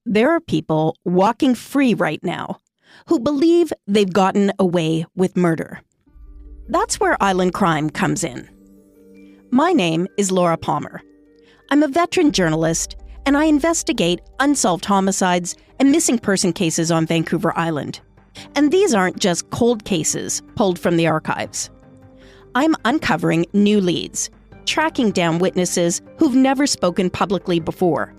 There are people walking free right now who believe they've gotten away with murder. That's where Island Crime comes in. My name is Laura Palmer. I'm a veteran journalist, and I investigate unsolved homicides and missing person cases on Vancouver Island. And these aren't just cold cases pulled from the archives. I'm uncovering new leads, tracking down witnesses who've never spoken publicly before.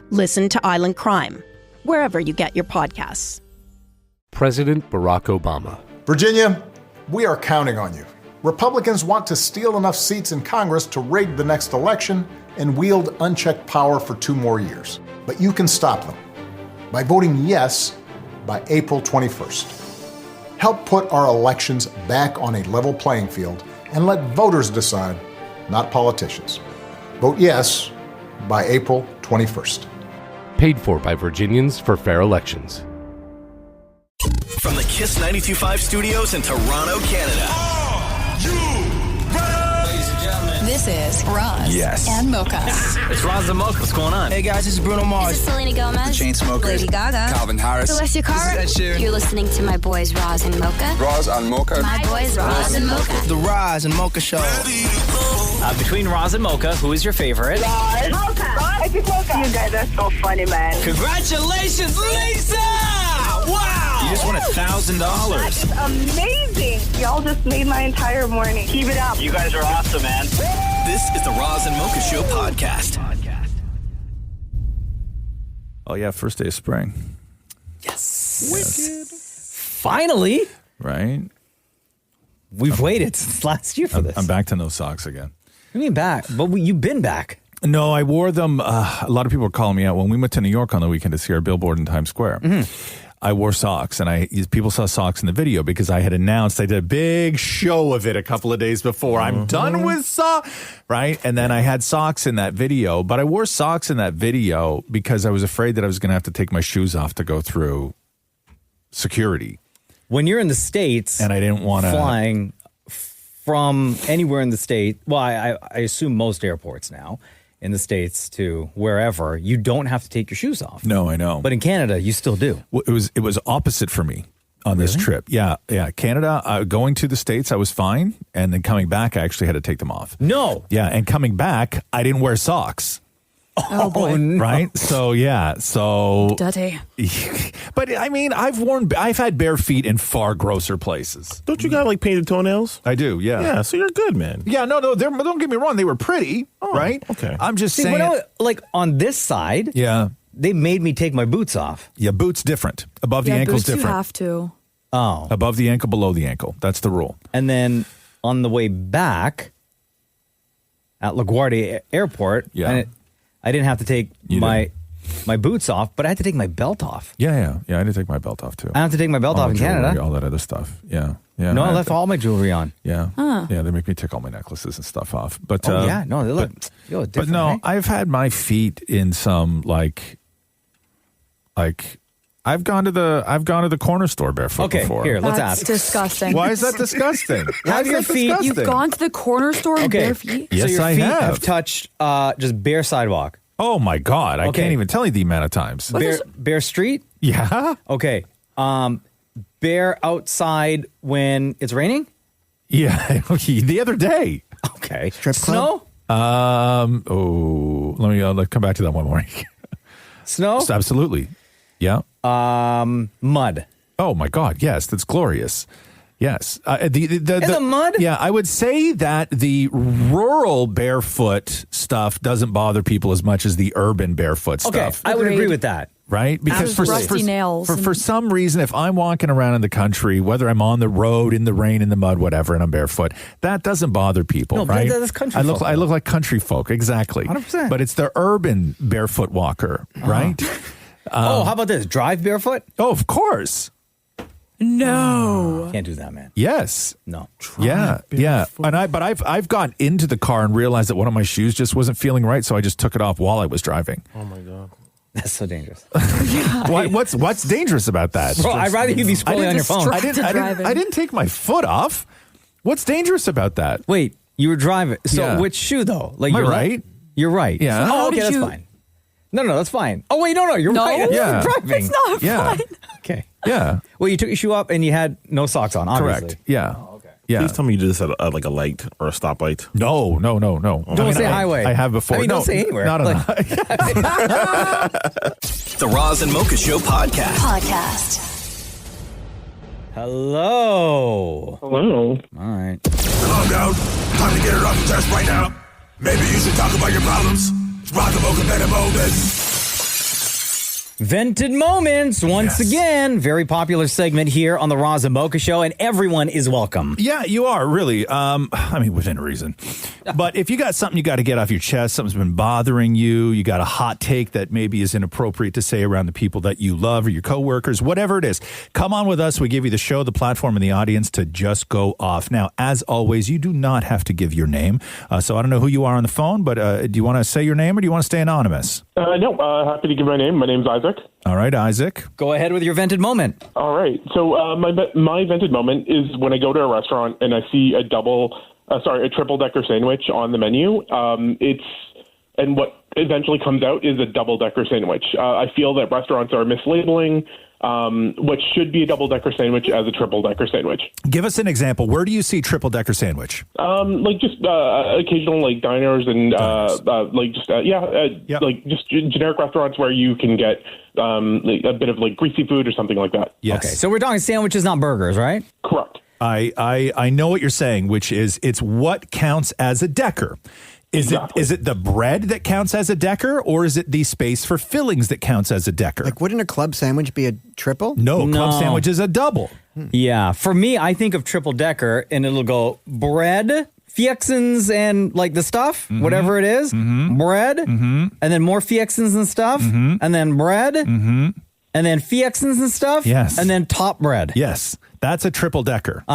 Listen to Island Crime, wherever you get your podcasts. President Barack Obama. Virginia, we are counting on you. Republicans want to steal enough seats in Congress to rig the next election and wield unchecked power for 2 more years. But you can stop them by voting yes by April 21st. Help put our elections back on a level playing field and let voters decide, not politicians. Vote yes by April 21st. Paid for by Virginians for Fair Elections. From the Kiss 92.5 studios in Toronto, Canada. Are you ready? Ladies and gentlemen. This is Roz and Mocha. It's Roz Mocha. What's going on? Hey guys, this is Bruno Mars. This is Selena Gomez. The Chainsmokers. Lady Gaga. Calvin Harris. Alessia Cara. This is Ed Sheeran. You're listening to my boys Roz and Mocha. Roz and Mocha. My boys Roz and Mocha. The Roz and Mocha Show. Between Roz and Mocha, who is your favorite? Roz. Mocha. I think Mocha. You guys are so funny, man. Congratulations, Lisa! Wow! You just won $1,000. That's amazing. Y'all just made my entire morning. Keep it up. You guys are awesome, man. This is the Roz and Mocha Show podcast. Oh, yeah, first day of spring. Yes. Wicked. Finally. Right? We've waited since last year for this. I'm back to no socks again. What do you mean back? But you've been back. No, I wore them. A lot of people were calling me out when we went to New York on the weekend to see our billboard in Times Square. Mm-hmm. I wore socks, and people saw socks in the video because I had announced, I did a big show of it a couple of days before. I'm done with socks, right? And then I had socks in that video, but I wore socks in that video because I was afraid that I was going to have to take my shoes off to go through security. When you're in the States, and I didn't want to flying from anywhere in the state, well, I assume most airports now in the States to wherever, you don't have to take your shoes off. No, I know. But in Canada, you still do. Well, it was opposite for me on this trip. Yeah. Canada, going to the States, I was fine. And then coming back, I actually had to take them off. No. Yeah, and coming back, I didn't wear socks. Oh, boy. No. Right? So, yeah. So. Dirty. But, I mean, I've had bare feet in far grosser places. Don't you got, like, painted toenails? I do, yeah. Yeah, so you're good, man. Yeah, no, don't get me wrong. They were pretty, right? Okay. I'm just saying. Like, on this side, yeah, they made me take my boots off. Yeah, boots different. Above the ankle's boots different. You have to. Oh. Above the ankle, below the ankle. That's the rule. And then on the way back at LaGuardia Airport, I didn't have to take my boots off, but I had to take my belt off. Yeah. I had to take my belt off, too. I have to take my belt off in jewelry, Canada. All that other stuff. Yeah. No, I left all my jewelry on. Yeah. Yeah, they make me take all my necklaces and stuff off. But they look different. But no, eh? I've had my feet in some like I've gone to the corner store barefoot before. Here, let's That's ask. disgusting. Why is that disgusting? Have your feet? Disgusting? You've gone to the corner store in bare feet? Yes, so your I feet have. touched just bare sidewalk. Oh my God! I Okay. can't even tell you the amount of times. Bare street. Yeah. Okay. Bare outside when it's raining. Yeah. The other day. Okay. Snow. Let's come back to that one more. Snow. Absolutely. Yeah. Mud. Oh my God! Yes, that's glorious. Yes. The mud? Yeah, I would say that the rural barefoot stuff doesn't bother people as much as the urban barefoot stuff. Okay, I would agree with that. Right? Because for some reason, if I'm walking around in the country, whether I'm on the road, in the rain, in the mud, whatever, and I'm barefoot, that doesn't bother people, right? That's country folk. I look like country folk, exactly. 100%. But it's the urban barefoot walker, right? How about this? Drive barefoot? Oh, of course. No. Can't do that, man. Yes. No. Yeah. And I've gone into the car and realized that one of my shoes just wasn't feeling right, so I just took it off while I was driving. Oh my God. That's so dangerous. What's dangerous about that? Bro, I'd rather you be scrolling on your phone. I didn't take my foot off. What's dangerous about that? Wait, you were driving. So which shoe though? Like Am I right? You're right. Yeah. Oh, okay, that's fine. No, that's fine. Oh, wait, no, you're right. Yeah. Driving. It's not fine. Okay. Yeah. Well, you took your shoe up and you had no socks on, obviously. Correct. Yeah. Yeah. Please tell me you did this at like a light or a stoplight. No. Don't say highway. I have before. I mean, no, don't say anywhere. Not on The Roz and Mocha Show Podcast. Hello. Hello. All right. Calm down. Time to get it off your chest right now. Maybe you should talk about your problems. It's Roz and Mocha Better Moments. Vented Moments, once again. Very popular segment here on the Roz and Mocha Show, and everyone is welcome. Yeah, you are, really. I mean, within reason. But if you got something you got to get off your chest, something's been bothering you, you got a hot take that maybe is inappropriate to say around the people that you love or your coworkers, whatever it is, come on with us. We give you the show, the platform, and the audience to just go off. Now, as always, you do not have to give your name. So I don't know who you are on the phone, but do you want to say your name or do you want to stay anonymous? No, happy to give my name. My name's Isaac. All right, Isaac. Go ahead with your vented moment. All right. So my vented moment is when I go to a restaurant and I see a triple-decker sandwich on the menu. And what eventually comes out is a double-decker sandwich. I feel that restaurants are mislabeling what should be a double-decker sandwich as a triple-decker sandwich. Give us an example. Where do you see triple-decker sandwich? Like just occasional like diners and like just generic restaurants where you can get a bit of like greasy food or something like that. Yes. Okay, so we're talking sandwiches, not burgers, right? Correct. I know what you're saying, which is it's what counts as a decker. Is it the bread that counts as a decker, or is it the space for fillings that counts as a decker? Like, wouldn't a club sandwich be a triple? No, club sandwich is a double. Yeah, for me, I think of triple decker, and it'll go bread, fiexins, and like the stuff, whatever it is, bread, and then more fiexins and stuff, and then bread, and then fiexins and stuff, yes, and then top bread. Yes, that's a triple decker.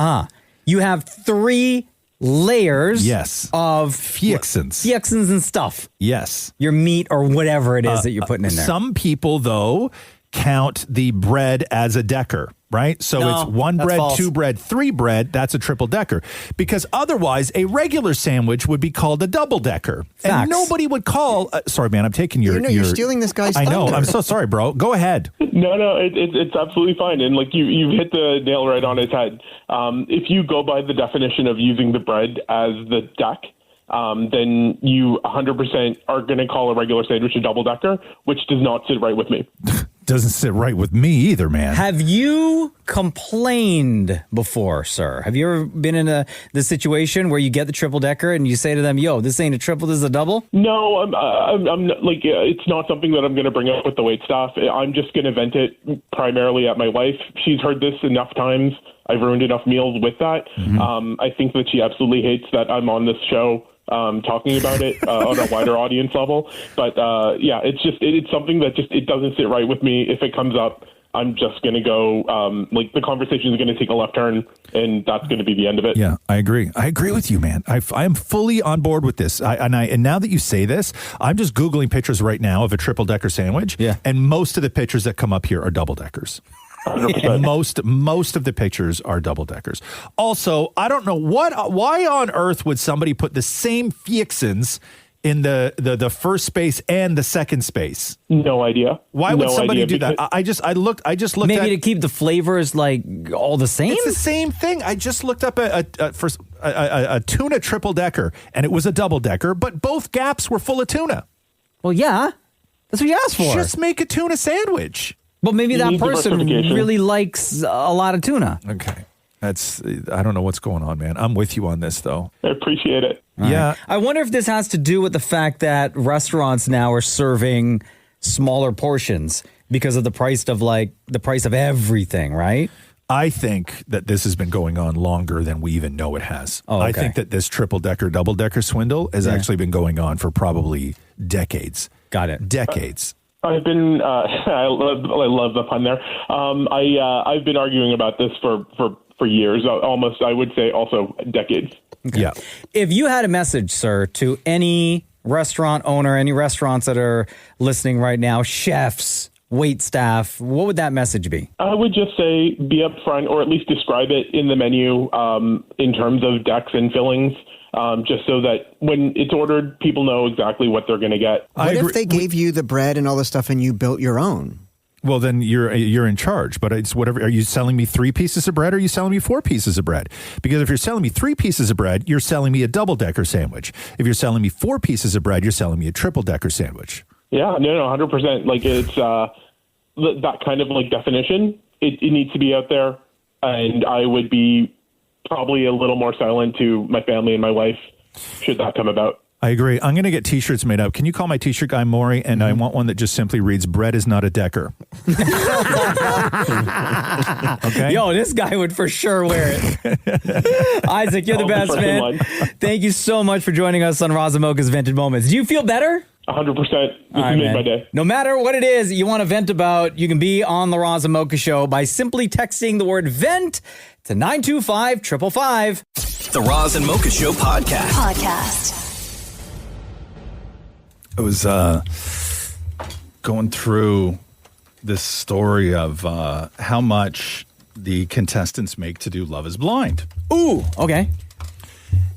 You have 3 layers of fiexins and stuff. Yes. Your meat or whatever it is that you're putting in there. Some people, though, count the bread as a decker, right? So it's 1 bread, false. 2 bread, 3 bread. That's a triple decker. Because otherwise, a regular sandwich would be called a double decker. And nobody would call... sorry, man, I'm taking your... You're stealing this guy's I know. thunder. I'm so sorry, bro. Go ahead. No, it's absolutely fine. And like you've hit the nail right on its head. If you go by the definition of using the bread as the deck, then you 100% are going to call a regular sandwich a double decker, which does not sit right with me. Doesn't sit right with me either, man. Have you complained before, sir? Have you ever been in the situation where you get the triple decker and you say to them, "Yo, this ain't a triple, this is a double"? No, I'm not, like it's not something that I'm going to bring up with the wait staff. I'm just going to vent it primarily at my wife. She's heard this enough times. I've ruined enough meals with that. I think that she absolutely hates that I'm on this show talking about it on a wider audience level. But it's something that it doesn't sit right with me. If it comes up, I'm just going to go, the conversation is going to take a left turn, and that's going to be the end of it. Yeah, I agree. I agree with you, man. I am fully on board with this. And now that you say this, I'm just Googling pictures right now of a triple-decker sandwich, and most of the pictures that come up here are double-deckers. Most of the pictures are double deckers. Also, I don't know why on earth would somebody put the same fiexins in the first space and the second space? No idea. Why would somebody do that? I just looked. Maybe to keep the flavors like all the same. It's the same thing. I just looked up a tuna triple decker, and it was a double decker, but both gaps were full of tuna. Well, yeah, that's what you asked for. Just make a tuna sandwich. But maybe that person really likes a lot of tuna. Okay. I don't know what's going on, man. I'm with you on this, though. I appreciate it. Yeah. Right. I wonder if this has to do with the fact that restaurants now are serving smaller portions because of the price of everything, right? I think that this has been going on longer than we even know it has. Oh, okay. I think that this triple-decker, double-decker swindle has actually been going on for probably decades. Got it. Decades. I've been, I love the pun there. I've been arguing about this for years, almost, I would say also decades. Okay. Yeah. If you had a message, sir, to any restaurant owner, any restaurants that are listening right now, chefs, wait staff, what would that message be? I would just say be upfront, or at least describe it in the menu in terms of decks and fillings. just so that when it's ordered, people know exactly what they're going to get. What if they gave you the bread and all the stuff and you built your own? Well, then you're in charge, but it's whatever. Are you selling me 3 pieces of bread or are you selling me 4 pieces of bread? Because if you're selling me 3 pieces of bread, you're selling me a double-decker sandwich. If you're selling me 4 pieces of bread, you're selling me a triple-decker sandwich. Yeah, no, 100%. Like it's that kind of like definition. It needs to be out there, and I would be probably a little more silent to my family and my wife should that come about. I agree. I'm going to get T-shirts made up. Can you call my T-shirt guy Maurie? And I want one that just simply reads, bread is not a decker. Okay. Yo, this guy would for sure wear it. Isaac, you're the best, man. Thank you so much for joining us on Roz Mocha's Vented Moments. Do you feel better? 100%. This made my day. No matter what it is you want to vent about, you can be on the Roz Mocha Show by simply texting the word vent to 925-555. The Roz and Mocha Show podcast. I was going through this story of how much the contestants make to do Love is Blind. Ooh, okay.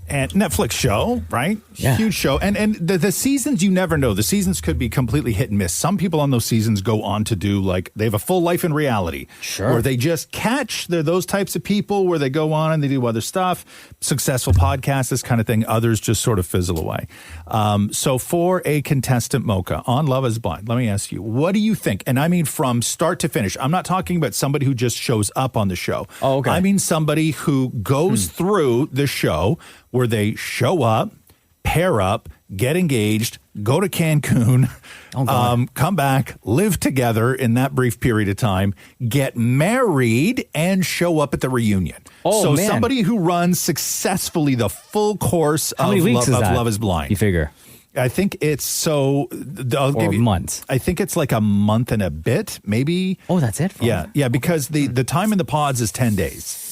And Netflix show, right? Yeah. Huge show. And the seasons, you never know. The seasons could be completely hit and miss. Some people on those seasons go on to do, like, they have a full life in reality. Sure. Where they just catch, they're those types of people where they go on and they do other stuff, successful podcasts, this kind of thing. Others just sort of fizzle away. So for a contestant, Mocha, on Love is Blind, let me ask you, what do you think? And I mean from start to finish. I'm not talking about somebody who just shows up on the show. Oh, okay. I mean somebody who goes through the show where they show up, pair up, get engaged, go to Cancun, come back, live together in that brief period of time, get married, and show up at the reunion. Oh, so man. somebody who runs successfully the full course How many weeks is that? Love is Blind. You figure? I think it's months. I think it's like a month and a bit, maybe. Oh, that's it? Yeah, because the time in the pods is 10 days.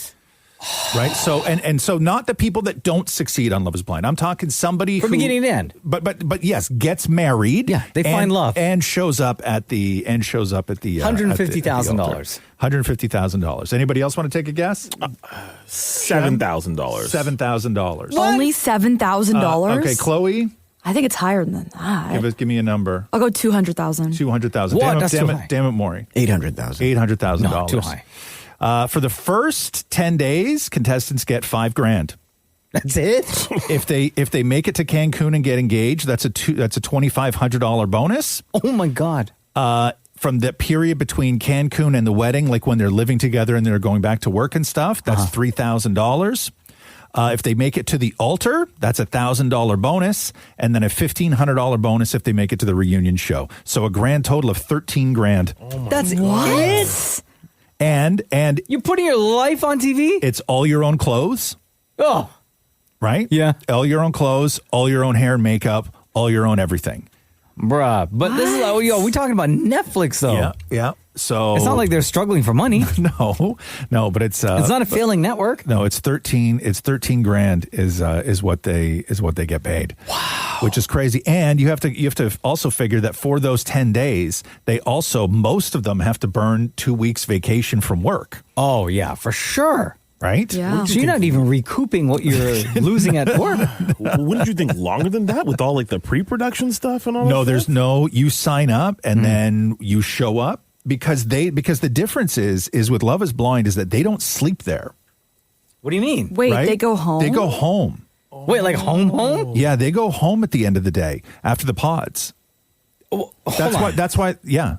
Right. So and so not the people that don't succeed on Love is Blind. I'm talking somebody From who beginning to end. But yes, gets married. Yeah, they find love and shows up at the $150,000. $150,000. Anybody else want to take a guess? $7,000. $7,000. Only $7,000? Okay, Chloe. I think it's higher than that. Give me a number. I'll go 200,000. 200,000. What? That's too high. Damn it, Maury. $800,000. $800,000. No, too high. For the first 10 days, contestants get $5,000. That's it? If they make it to Cancun and get engaged, that's a $2,500 bonus. Oh my God. From the period between Cancun and the wedding, like when they're living together and they're going back to work and stuff, that's $3,000. If they make it to the altar, that's a $1,000 bonus, and then a $1,500 bonus if they make it to the reunion show. So a grand total of $13,000. Oh that's it? And you're putting your life on TV? It's all your own clothes. Oh. Right? Yeah. All your own clothes, all your own hair and makeup, all your own everything. Bruh. But this is we talking about Netflix though. Yeah. So it's not like they're struggling for money. No, but it's not a failing network. No, it's $13,000 is what they get paid. Wow. Which is crazy. And you have to also figure that for those 10 days, they also, most of them have to burn 2 weeks vacation from work. Oh yeah, for sure. Right? Yeah. So you're not even recouping what you're losing at work. Wouldn't you think longer than that with all like the pre-production stuff and all that? No, there's you sign up and then you show up because the difference is with Love is Blind is that they don't sleep there. What do you mean? Wait, right? they go home? They go home. Wait, like home? Yeah, they go home at the end of the day after the pods. That's why, yeah.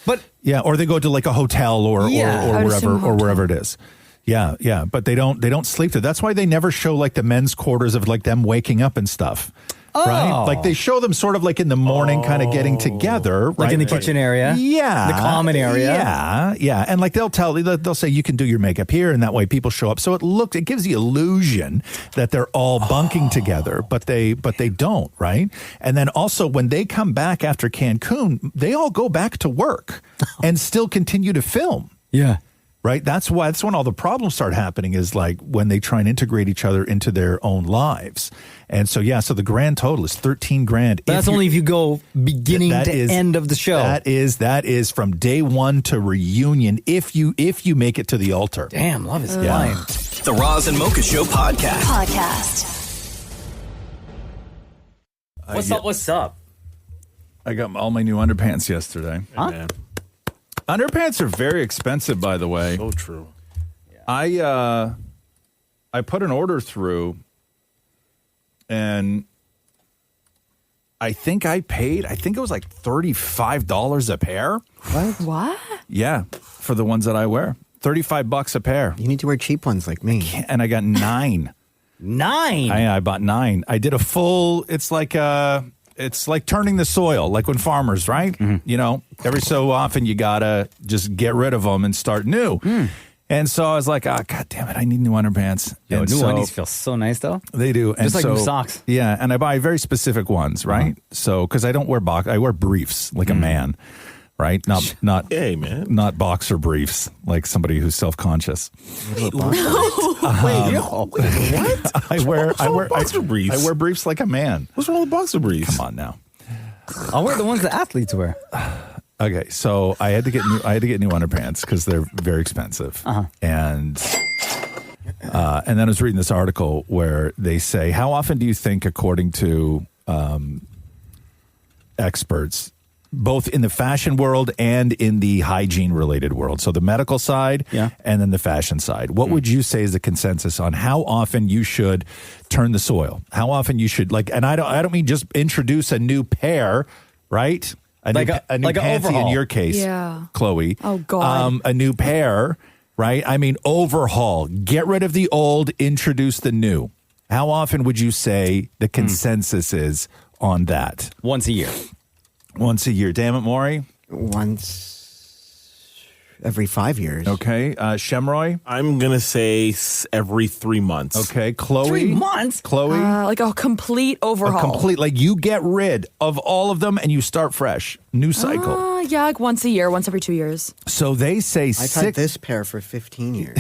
But yeah, or they go to like a hotel or wherever it is. Yeah, but they don't sleep there. That's why they never show like the men's quarters of like them waking up and stuff. Oh. Right? Like they show them sort of like in the morning kind of getting together. Right? Like in the kitchen area? Yeah. The common area? Yeah. And like they'll say you can do your makeup here and that way people show up. So it gives the illusion that they're all bunking together, but they don't, right? And then also when they come back after Cancun, they all go back to work and still continue to film. Yeah. Right. That's when all the problems start happening is like when they try and integrate each other into their own lives. And so, so the grand total is $13,000. But that's only if you go beginning to end of the show. That is from day one to reunion if you make it to the altar. Damn, Love is Blind. The Roz and Mocha Show podcast. What's up? I got all my new underpants yesterday. Huh? Underpants are very expensive, by the way. So true. I put an order through, and I think it was like $35 a pair. What? Yeah, for the ones that I wear. $35 a pair. You need to wear cheap ones like me. And I got 9. 9? I bought 9. I did a full, it's like turning the soil, like when farmers, right? You know, every so often you gotta just get rid of them and start new. And so I was like, God damn it, I need new underpants. Yo, new undies feel so nice, though. They do. Just like new socks. Yeah, and I buy very specific ones, right? So, because I don't wear I wear briefs like a man, right? Not hey, man. Not boxer briefs like somebody who's self-conscious. What? I wear boxer briefs. I wear briefs like a man. What's wrong with boxer briefs? Come on now. I'll wear the ones that athletes wear. Okay, so I had to get new underpants because they're very expensive, and then I was reading this article where they say, how often do you think, according to experts, both in the fashion world and in the hygiene related world, so the medical side and then the fashion side, what would you say is the consensus on how often you should turn the soil? How often you should, like, and I don't mean just introduce a new pair, right? A new panty in your case, Chloe. Oh, God. A new pair, right? I mean, overhaul. Get rid of the old, introduce the new. How often would you say the consensus is on that? Once a year. Once a year. Damn it, Maury? Once every 5 years. Okay. Shemroy? I'm going to say every 3 months. Okay. Chloe? 3 months? Chloe? Like a complete overhaul. Like you get rid of all of them and you start fresh. New cycle. Yeah, like once a year, once every 2 years. So they say I've had this pair for 15 years.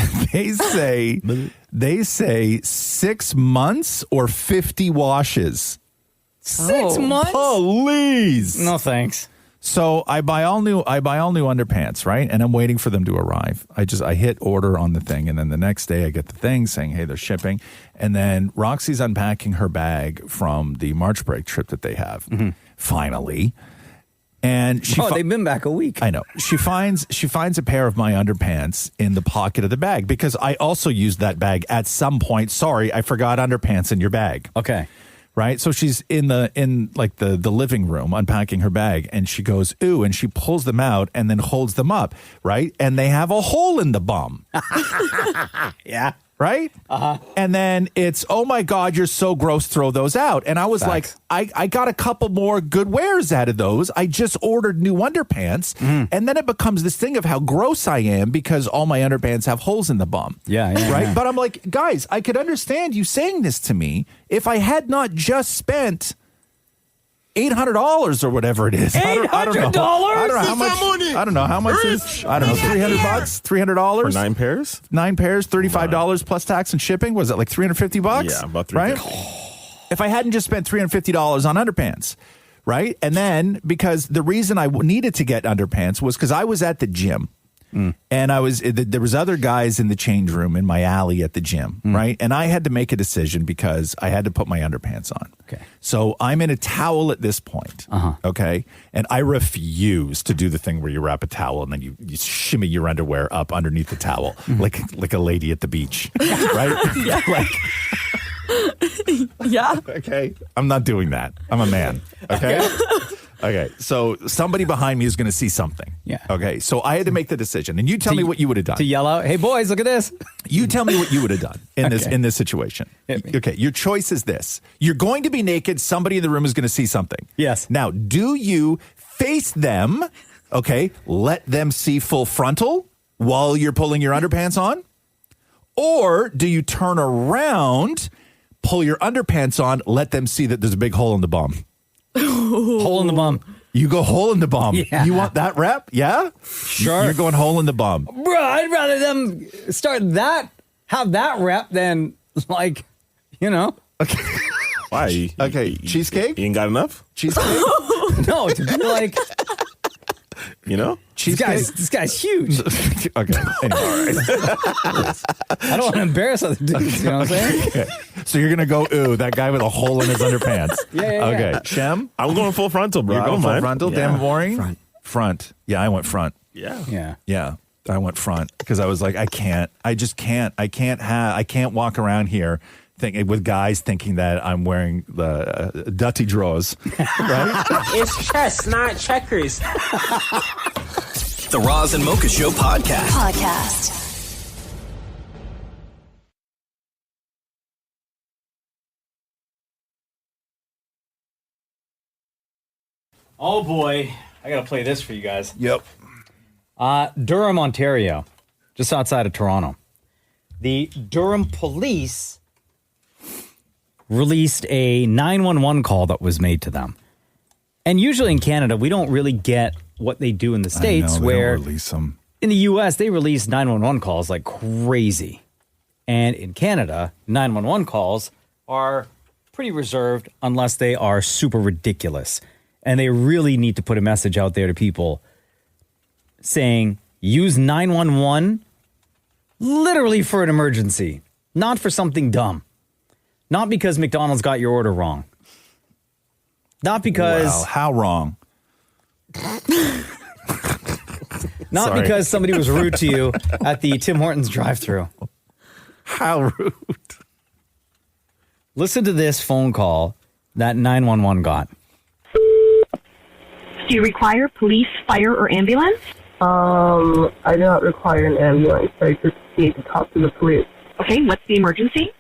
they say 6 months or 50 washes. 6 months? Please. No thanks. So I buy all new underpants, right? And I'm waiting for them to arrive. I hit order on the thing, and then the next day I get the thing saying, hey, they're shipping. And then Roxy's unpacking her bag from the March break trip that they have. Finally. And they've been back a week. I know. She finds a pair of my underpants in the pocket of the bag because I also used that bag at some point. Sorry, I forgot underpants in your bag. Okay. Right? So she's in the living room unpacking her bag, and she goes, ooh, and she pulls them out and then holds them up, right? And they have a hole in the bum. Yeah. Right? And then it's, oh my God, you're so gross, throw those out. And I was like, I got a couple more good wears out of those. I just ordered new underpants. And then it becomes this thing of how gross I am because all my underpants have holes in the bum. Yeah. Right? Yeah. But I'm like, guys, I could understand you saying this to me if I had not just spent $800 or whatever it is. $800? I don't know how much. I don't know how much is. I don't know, $300, $300 for 9 pairs. 9 pairs, $35 plus tax and shipping. Was it like $350? Yeah, about $350. Right. If I hadn't just spent $350 on underpants, right? And then because the reason I needed to get underpants was because I was at the gym. And there was other guys in the change room in my alley at the gym, right? And I had to make a decision because I had to put my underpants on. Okay. So I'm in a towel at this point, okay? And I refuse to do the thing where you wrap a towel and then you shimmy your underwear up underneath the towel like a lady at the beach, right? Yeah. Okay. I'm not doing that. I'm a man, okay? Okay, so somebody behind me is going to see something. Yeah. Okay, so I had to make the decision, and you tell me what you would have done. To yell out, "Hey boys, look at this!" You tell me what you would have done in this situation. Okay, your choice is this: you're going to be naked. Somebody in the room is going to see something. Yes. Now, do you face them? Okay, let them see full frontal while you're pulling your underpants on, or do you turn around, pull your underpants on, let them see that there's a big hole in the bum? Hole in the bum. You go hole in the bum. Yeah. You want that rep? Yeah? Sure. You're going hole in the bum. Bro, I'd rather them have that rep than Okay. Why? Okay. Cheesecake? You ain't got enough? Cheesecake? No, to be like You know? This guy's huge. Okay. Anyway. I don't want to embarrass other dudes. You know what I'm saying? Okay. So you're gonna go, ooh, that guy with a hole in his underpants. Yeah. Okay. Shem? I'm going full frontal, bro. You're going full frontal? Yeah. Dan Maurie? Front. Yeah, I went front. Yeah. Yeah. I went front because I was like, I can't walk around here with guys thinking that I'm wearing the dirty drawers. Right? It's chess, not checkers. The Roz and Mocha Show podcast. Oh boy, I gotta play this for you guys. Yep. Durham, Ontario, just outside of Toronto. The Durham police released a 911 call that was made to them. And usually in Canada, we don't really get what they do in the States, where don't release them. In the U.S., they release 911 calls like crazy. And in Canada, 911 calls are pretty reserved unless they are super ridiculous. And they really need to put a message out there to people saying, use 911 literally for an emergency, not for something dumb. Not because McDonald's got your order wrong. Not because... Wow, how wrong? Not because somebody was rude to you at the Tim Hortons drive-thru. How rude. Listen to this phone call that 911 got. Do you require police, fire, or ambulance? I do not require an ambulance. I just need to talk to the police. Okay, what's the emergency?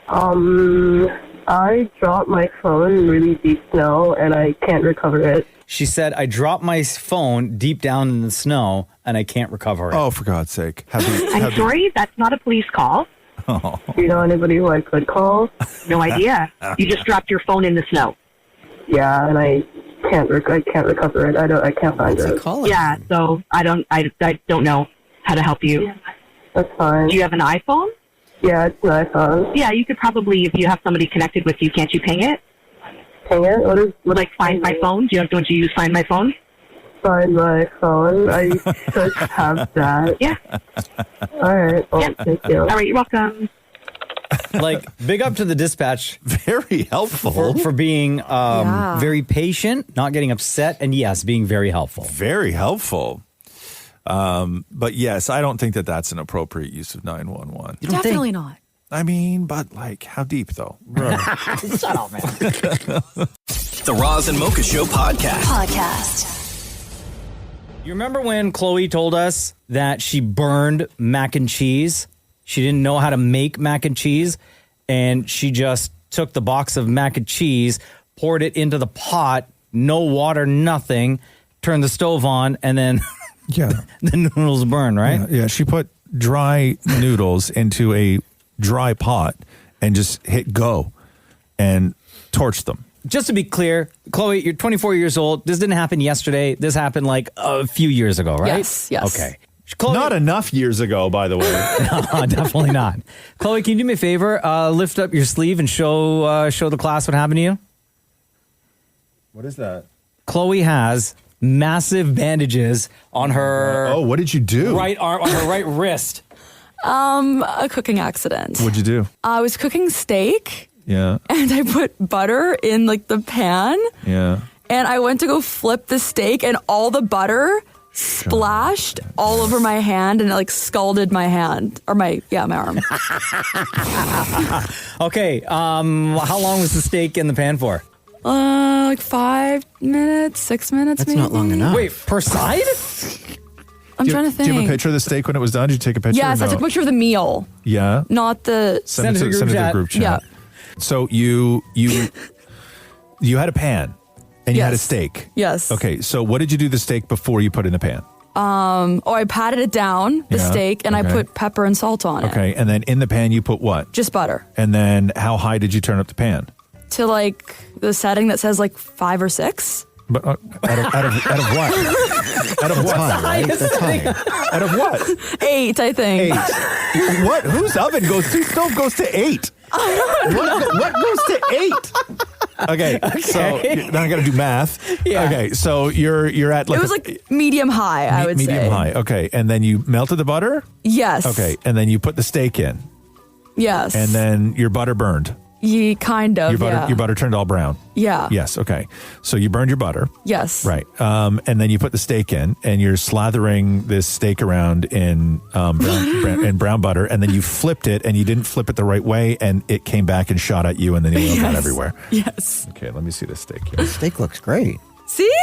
I dropped my phone in really deep snow and I can't recover it. She said, I dropped my phone deep down in the snow and I can't recover it. Oh, for God's sake. I'm sorry, that's not a police call. Oh. Do you know anybody who I could call? No idea. You just dropped your phone in the snow. Yeah, and I can't recover it. I can't find it. Yeah, so I don't know how to help you. That's fine. Do you have an iPhone? Yeah, it's an iPhone. Yeah, you could probably, if you have somebody connected with you, can't you ping it? Ping it? Like Find My Phone? Don't you use Find My Phone? Find My Phone? I should have that. Yeah. All right. Well, thank you. All right, you're welcome. Like, big up to the dispatch. Very helpful. For being very patient, not getting upset, and yes, being very helpful. Very helpful. But yes, I don't think that that's an appropriate use of 911. Definitely not. I mean, but like, how deep though? Shut up, man. The Roz and Mocha Show podcast. You remember when Chloe told us that she burned mac and cheese? She didn't know how to make mac and cheese, and she just took the box of mac and cheese, poured it into the pot, no water, nothing, turned the stove on, and then the noodles burn, right? Yeah, she put dry noodles into a dry pot and just hit go and torched them. Just to be clear, Chloe, you're 24 years old. This didn't happen yesterday. This happened like a few years ago, right? Yes. Okay. Chloe, not enough years ago, by the way. No, definitely not. Chloe, can you do me a favor? Lift up your sleeve and show the class what happened to you. What is that? Chloe has massive bandages on her. Oh, what did you do? Right arm, on her right wrist. A cooking accident. What'd you do? I was cooking steak. Yeah. And I put butter in like the pan. Yeah. And I went to go flip the steak and all the butter splashed all over my hand and it like scalded my hand or my arm. Okay. How long was the steak in the pan for? Like 5 minutes, 6 minutes. That's maybe. not long enough. Wait, per side? I'm trying to think. Do you have a picture of the steak when it was done? Did you take a picture? Yes, I took a picture of the meal. Yeah. Not the Send it to the group chat. Yeah. So you had a pan and you had a steak. Yes. Okay. So what did you do to the steak before you put it in the pan? I patted it down, the steak, and I put pepper and salt on it. Okay. And then in the pan you put what? Just butter. And then how high did you turn up the pan? To like the setting that says like 5 or 6. But out of what? Out of what? High, right? That's high. Out of what? 8, I think. 8. What? Whose stove goes to 8? I don't know. What goes to 8? Okay, so then I got to do math. Yeah. Okay, so you're at like it was like medium high, I would say. medium high. Okay, and then you melted the butter. Yes. Okay, and then you put the steak in. Yes. And then your butter burned. Kind of. Your butter turned all brown. Yeah. Yes. Okay. So you burned your butter. Yes. Right. And then you put the steak in, and you're slathering this steak around in brown butter, and then you flipped it, and you didn't flip it the right way, and it came back and shot at you, and then the oil got everywhere. Yes. Okay. Let me see the steak here. The steak looks great. See,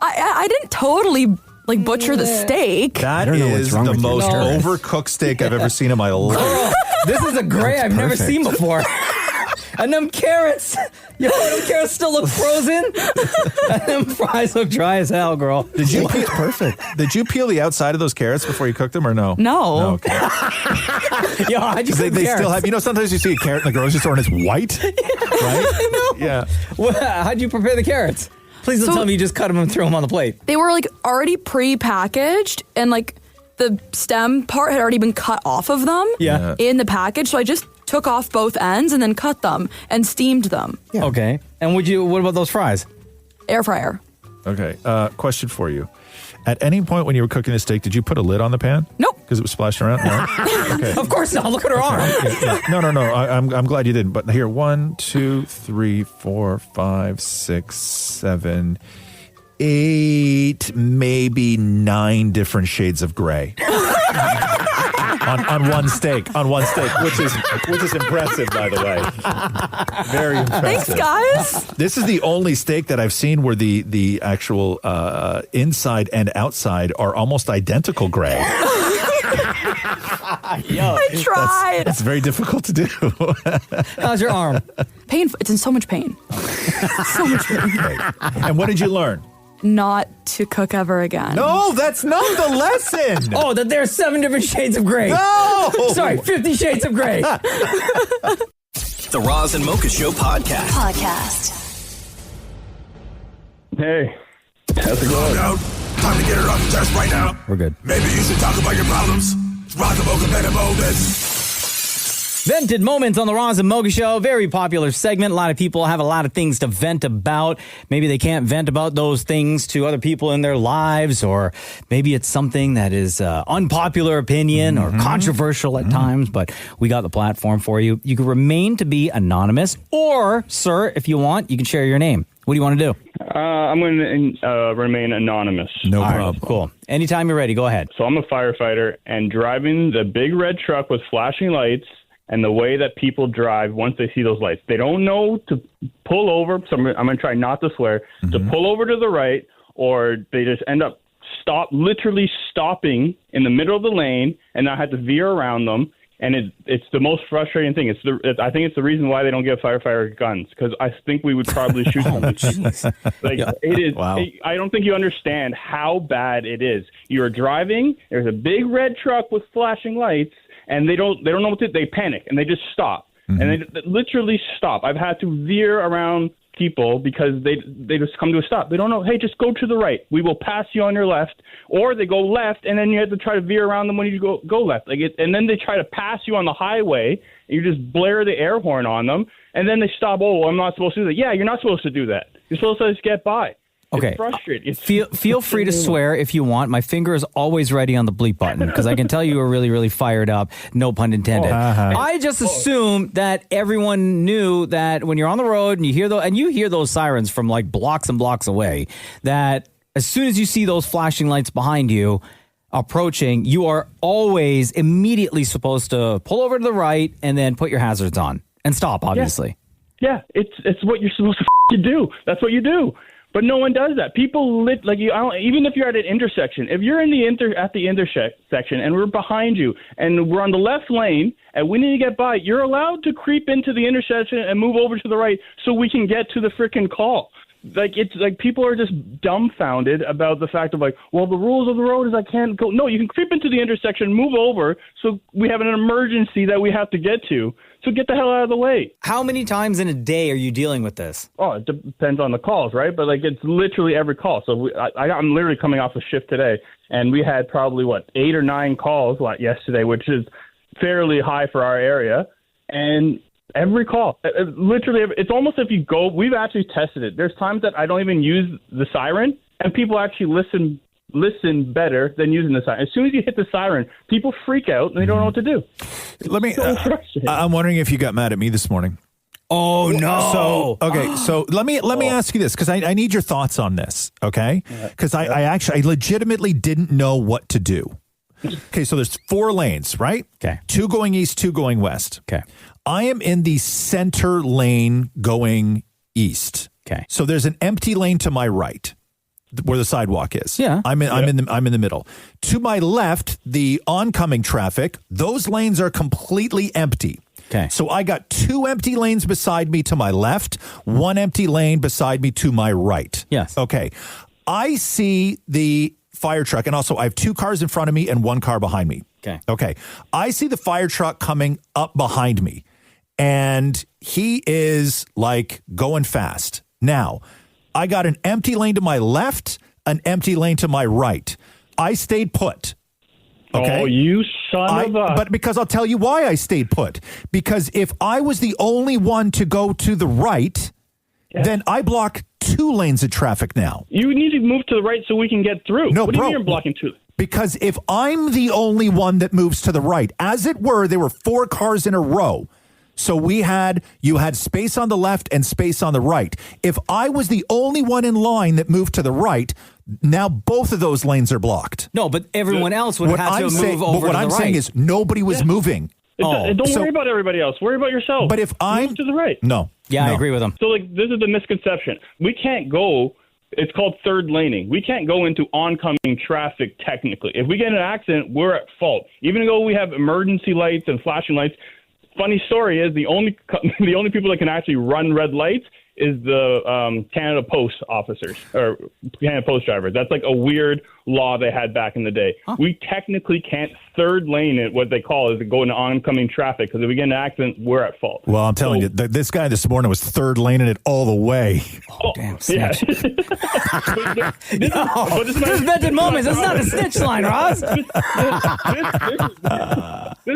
I didn't totally like butcher the steak. That is the most overcooked steak I've ever seen in my life. This is a gray I've never seen before. And them carrots, them carrots still look frozen. And them fries look dry as hell, girl. Did you peel, perfect? Did you peel the outside of those carrots before you cooked them, or no? No. Okay. Yo, how'd you cook they carrots? still have. Sometimes you see a carrot in the grocery store and it's white, right? Yeah. Well, how'd you prepare the carrots? Please don't tell me you just cut them and threw them on the plate. They were like already pre-packaged, and like the stem part had already been cut off of them. Yeah. In the package, so I just took off both ends and then cut them and steamed them. Yeah. Okay. And what about those fries? Air fryer. Okay. Question for you. At any point when you were cooking the steak, did you put a lid on the pan? Nope. Because it was splashing around? No? Okay. Of course not. Look at her arm. Yeah. No. I'm glad you didn't. But here, 1, 2, 3, 4, 5, 6, 7, 8, maybe 9 different shades of gray. on one steak, which is impressive, by the way. Very impressive. Thanks, guys. This is the only steak that I've seen where the actual inside and outside are almost identical gray. I tried. That's very difficult to do. How's your arm? Painful. It's in so much pain. So much pain. And what did you learn? Not to cook ever again. No, that's not the lesson. Oh, that there's 7 different shades of gray. No! Sorry, 50 shades of gray. The Roz and Mocha Show podcast. Hey, how's it going? Time to get it off your chest right now. We're good. Maybe you should talk about your problems. It's Roz and Mocha Better Moments. Vented Moments on the Roz and Mocha Show. Very popular segment. A lot of people have a lot of things to vent about. Maybe they can't vent about those things to other people in their lives, or maybe it's something that is unpopular opinion or controversial at times, but we got the platform for you. You can remain to be anonymous, or, sir, if you want, you can share your name. What do you want to do? I'm going to remain anonymous. No All problem. right, cool. Anytime you're ready, go ahead. So I'm a firefighter, and driving the big red truck with flashing lights and the way that people drive once they see those lights. They don't know to pull over, so I'm going to try not to swear, to pull over to the right, or they just end up literally stopping in the middle of the lane, and I had to veer around them. And it's the most frustrating thing. I think it's the reason why they don't give firefighter guns, because I think we would probably shoot them. It is. Wow. I don't think you understand how bad it is. You're driving. There's a big red truck with flashing lights, and they don't know what to do. They panic and they just stop, and they literally stop. I've had to veer around people because they just come to a stop. They don't know. Hey, just go to the right. We will pass you on your left. Or they go left, and then you have to try to veer around them when you go left. And then they try to pass you on the highway, and you just blare the air horn on them, and then they stop. Oh, I'm not supposed to do that. Yeah, you're not supposed to do that. You're supposed to just get by. Okay. It's frustrating. Feel free to swear if you want. My finger is always ready on the bleep button, because I can tell you are really, really fired up. No pun intended. I just assumed that everyone knew that when you're on the road and you hear those sirens from like blocks and blocks away, that as soon as you see those flashing lights behind you approaching, you are always immediately supposed to pull over to the right and then put your hazards on and stop, obviously. Yeah, it's what you're supposed to do. That's what you do. But no one does that. People even if you're at an intersection, if you're in at the intersection and we're behind you and we're on the left lane and we need to get by, you're allowed to creep into the intersection and move over to the right so we can get to the freaking call. It's like people are just dumbfounded about the fact of well, the rules of the road is I can't go. No, you can creep into the intersection, move over, so we have an emergency that we have to get to. So get the hell out of the way. How many times in a day are you dealing with this? Oh, it depends on the calls, right? But it's literally every call. So I'm literally coming off a shift today, and we had probably 8 or 9 calls yesterday, which is fairly high for our area. And Every call. Literally, it's almost if you go, we've actually tested it. There's times that I don't even use the siren, and people actually listen better than using the siren. As soon as you hit the siren, people freak out, and they don't know what to do. I'm wondering if you got mad at me this morning. Oh, no. So let me ask you this, because I need your thoughts on this, okay? Because I legitimately didn't know what to do. Okay, so there's 4 lanes, right? Okay. 2 going east, 2 going west. Okay. I am in the center lane going east. Okay. So there's an empty lane to my right where the sidewalk is. Yeah. I'm in the middle. To my left, the oncoming traffic, those lanes are completely empty. Okay. So I got 2 empty lanes beside me to my left, 1 empty lane beside me to my right. Yes. Okay. I see the fire truck, and also I have 2 cars in front of me and 1 car behind me. Okay. I see the fire truck coming up behind me, and he is like going fast. Now, I got an empty lane to my left, an empty lane to my right. I stayed put. Okay. Oh, you son of a... But because I'll tell you why I stayed put. Because if I was the only one to go to the right, then I block 2 lanes of traffic now. You need to move to the right so we can get through. No, what do bro, you mean you're blocking 2? Because if I'm the only one that moves to the right, as it were, there were 4 cars in a row. So you had space on the left and space on the right. If I was the only one in line that moved to the right, now both of those lanes are blocked. No, but everyone else would have to move over to the right. What I'm saying is nobody was moving. Don't worry about everybody else. Worry about yourself. But if I'm... Move to the right. No. Yeah, I agree with him. So, this is the misconception. We can't go... It's called third laning. We can't go into oncoming traffic technically. If we get in an accident, we're at fault. Even though we have emergency lights and flashing lights, funny story is the only people that can actually run red lights is the Canada Post officers or Canada Post drivers. That's like a weird law they had back in the day. Huh. We technically can't third lane it, what they call is go into oncoming traffic, because if we get in an accident, we're at fault. Well, I'm telling you, this guy this morning was third laning it all the way. Oh, damn snitch. There's vented moments. That's not a snitch line, Roz. This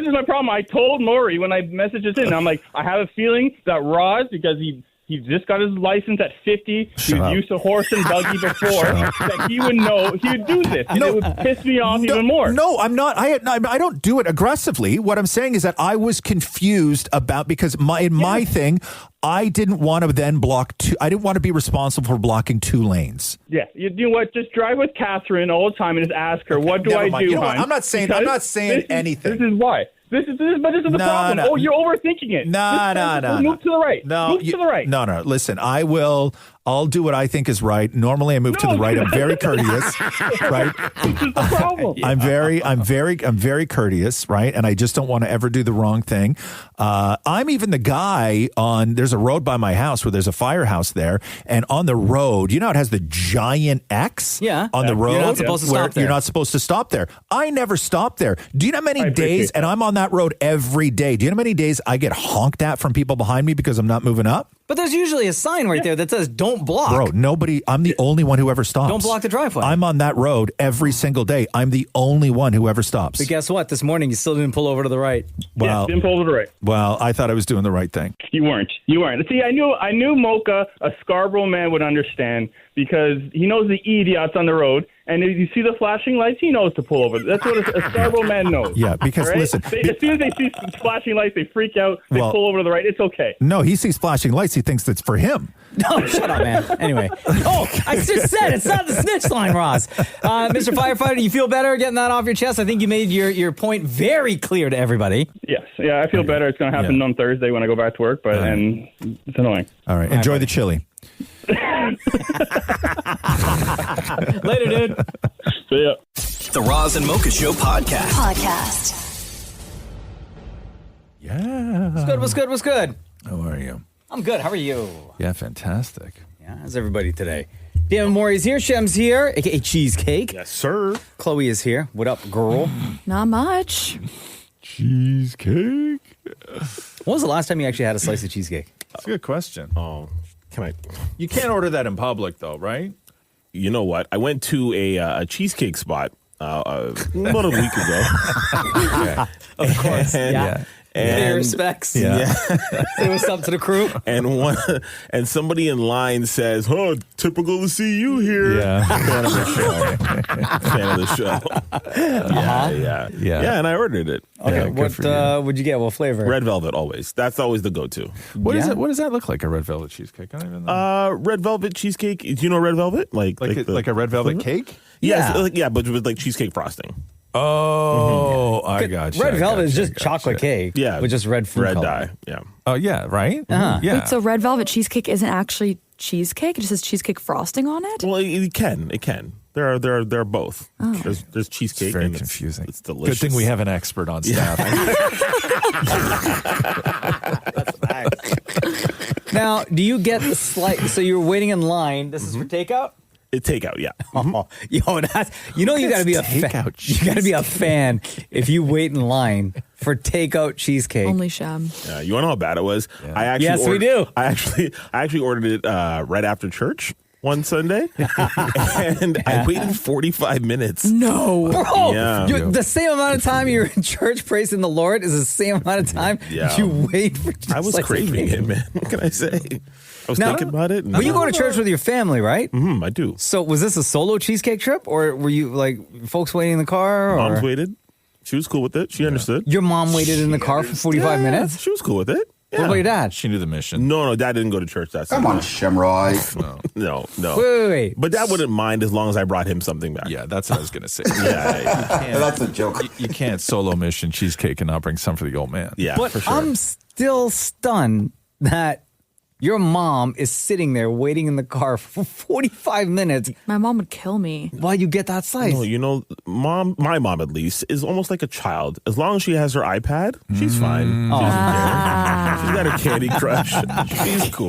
is my problem. I told Maurie when I messaged this in, I'm like, I have a feeling that Roz, because he just got his license at 50. He's used to horse and buggy before. That he would know he would do this. And it would piss me off even more. No, I'm not. I don't do it aggressively. What I'm saying is that I was confused about, because my thing, I didn't want to then block 2. I didn't want to be responsible for blocking 2 lanes. Yeah, you know what? Just drive with Catherine all the time and just ask her, what do I do? You know what? I'm not saying anything. This is why. This is the problem. No. Oh, you're overthinking it. No. Move to the right. No, move to the right. No. Listen, I'll do what I think is right. Normally, I move to the right. I'm very courteous, right? This is the problem. I'm very courteous, right? And I just don't want to ever do the wrong thing. I'm even the guy there's a road by my house where there's a firehouse there, and on the road, you know, it has the giant X on the road. You're not supposed to stop there. You're not supposed to stop there. I never stop there. Do you know how many days, and I'm on that road every day, do you know how many days I get honked at from people behind me because I'm not moving up? But there's usually a sign right there that says don't block. Bro, I'm the only one who ever stops. Don't block the driveway. I'm on that road every single day. I'm the only one who ever stops. But guess what? This morning you still didn't pull over to the right. Well, didn't pull over to the right. Well, I thought I was doing the right thing. You weren't. See, I knew Mocha, a Scarborough man, would understand, because he knows the idiots on the road. And if you see the flashing lights, he knows to pull over. That's what a Scarborough man knows. Yeah, because listen. As soon as they see flashing lights, they freak out. They pull over to the right. It's okay. No, he sees flashing lights. He thinks that's for him. No, shut up, man. Anyway. Oh, I just said it's not the snitch line, Roz. Mr. Firefighter, you feel better getting that off your chest? I think you made your point very clear to everybody. Yes. Yeah, I feel better. It's going to happen on Thursday when I go back to work, and it's annoying. All right. Enjoy the chili. Later, dude. See ya. The Roz and Mocha Show podcast. Yeah. What's good? How are you? I'm good. How are you? Yeah, fantastic. Yeah, how's everybody today? Dan Maurie's here. Shem's here, a.k.a. Cheesecake. Yes, sir. Chloe is here. What up, girl? Not much. Cheesecake? When was the last time you actually had a slice of cheesecake? That's a good question. Oh, You can't order that in public, though, right? You know what? I went to a cheesecake spot about a week ago. Of course. Pay respects. Yeah. Say what's up to the crew. And somebody in line says, "Oh, typical to see you here." Yeah. Fan of the show. Yeah. And I ordered it. Okay, what'd you get? What flavor? Red velvet always. That's always the go-to. What is it? What does that look like? A red velvet cheesecake? I don't even know. Red velvet cheesecake. Do you know red velvet? Like a red velvet cake? Yeah, but with like cheesecake frosting. Oh, I got you. Red velvet is just chocolate cake. Yeah, with just red food red color. dye. Yeah. Oh yeah, right. Uh-huh. Yeah. Wait, so red velvet cheesecake isn't actually cheesecake? It just has cheesecake frosting on it? Well, it can. There are both. Oh. There's cheesecake. It's very and confusing. It's delicious. Good thing we have an expert on staff. Now, do you get the slight? So you're waiting in line. This is for takeout. It's takeout, yeah. Oh, yo, that's you got to be a fan. You got to be a fan if you wait in line for takeout cheesecake. Only Shem. Yeah, you want to know how bad it was? Yeah. We do. I actually ordered it right after church one Sunday, and I waited 45 minutes. No, bro. Yeah. The same amount of time you're in church praising the Lord is the same amount of time you wait for. I was craving it, man. What can I say? I was thinking about it. But you go to church with your family, right? Mm-hmm, I do. So was this a solo cheesecake trip, or were you like folks waiting in the car? Or? Mom's waited. She was cool with it. She understood. Your mom waited in the car for 45 minutes? She was cool with it. Yeah. What about your dad? She knew the mission. No, Dad didn't go to church that Come Sunday. on, Shamroy. No. Wait. But Dad wouldn't mind as long as I brought him something back. Yeah, that's what I was going to say. Yeah. That's a joke. You can't solo mission cheesecake and not bring some for the old man. Yeah, But for sure. I'm still stunned that your mom is sitting there waiting in the car for 45 minutes. My mom would kill me. Why you get that size? No, my mom at least is almost like a child. As long as she has her iPad, she's fine. She doesn't care. She's got a Candy Crush. She's cool.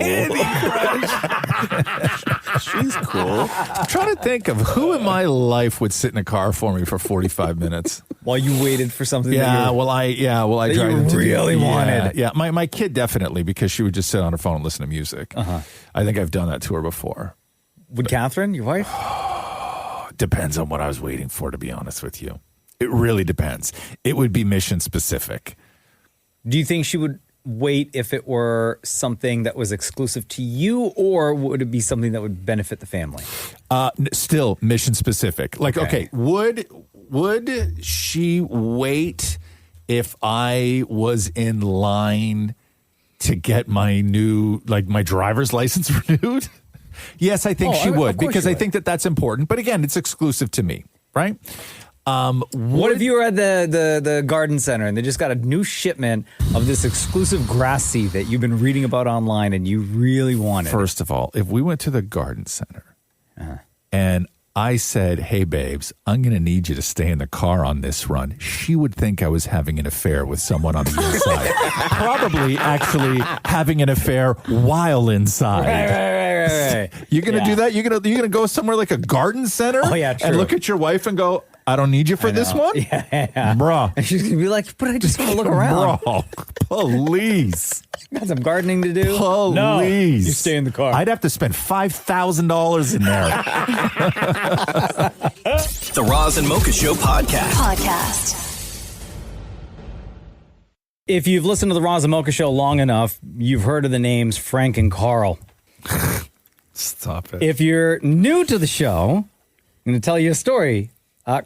She's cool. I'm trying to think of who in my life would sit in a car for me for 45 minutes while you waited for something. I that tried you to really wanted. Yeah, my kid definitely, because she would just sit on her phone and listen to music. I think I've done that to her before. Would Catherine, your wife? Depends on what I was waiting for, to be honest with you. It really depends. It would be mission specific. Do you think she would wait if it were something that was exclusive to you, or would it be something that would benefit the family? Still mission specific. Like, okay, would she wait if I was in line to get my new, like, my driver's license renewed? Yes, I think she would, because I think that that's important. But again, it's exclusive to me, right? What if you were at the garden center and they just got a new shipment of this exclusive grass seed that you've been reading about online and you really wanted? First of all, if we went to the garden center and I said, "Hey, babes, I'm going to need you to stay in the car on this run," she would think I was having an affair with someone on the inside. Probably actually having an affair while inside. Right. You're going to do that? You're going to go somewhere like a garden center? Oh, yeah, true. And look at your wife and go, "I don't need you for this one?" Yeah. Bruh. And she's going to be like, "But I just want to look around." Bro, please. Got some gardening to do? Please. No, you stay in the car. I'd have to spend $5,000 in there. The Roz and Mocha Show Podcast. If you've listened to the Roz and Mocha Show long enough, you've heard of the names Frank and Carl. Stop it. If you're new to the show, I'm going to tell you a story.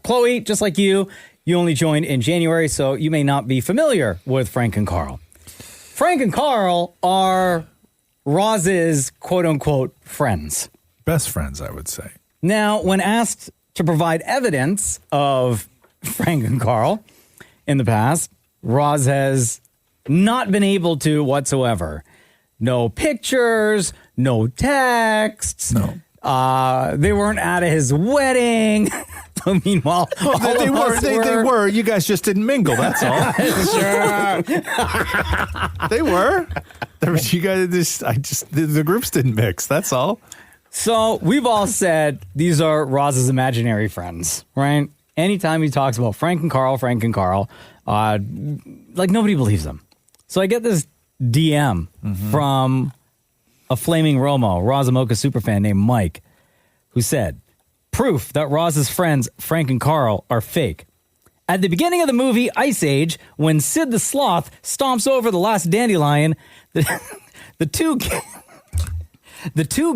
Chloe, just like you only joined in January, so you may not be familiar with Frank and Carl. Frank and Carl are Roz's quote-unquote friends. Best friends, I would say. Now, when asked to provide evidence of Frank and Carl in the past, Roz has not been able to whatsoever. No pictures, no texts. No. They weren't at his wedding. Meanwhile, They were. You guys just didn't mingle. That's all. Sure. They were. You guys the groups didn't mix. That's all. So we've all said these are Roz's imaginary friends, right? Anytime he talks about Frank and Carl, like nobody believes him. So I get this DM from a flaming Romo, Roz and Mocha superfan named Mike, who said, "Proof that Roz's friends, Frank and Carl, are fake. At the beginning of the movie Ice Age, when Sid the Sloth stomps over the last dandelion, the two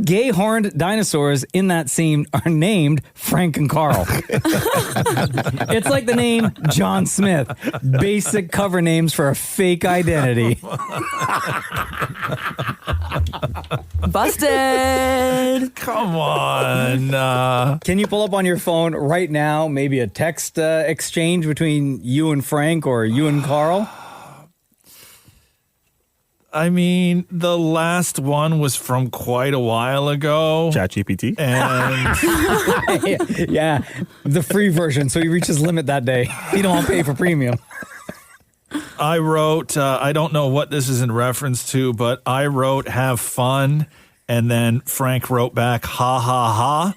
gay-horned dinosaurs in that scene are named Frank and Carl. It's like the name John Smith. Basic cover names for a fake identity. Busted. Come on. Can you pull up on your phone right now maybe a text exchange between you and Frank or you and Carl? I mean, the last one was from quite a while ago. ChatGPT. And yeah, the free version. So he reaches limit that day. He don't want to pay for premium. I wrote, I don't know what this is in reference to, but I wrote, have fun. And then Frank wrote back, ha, ha, ha.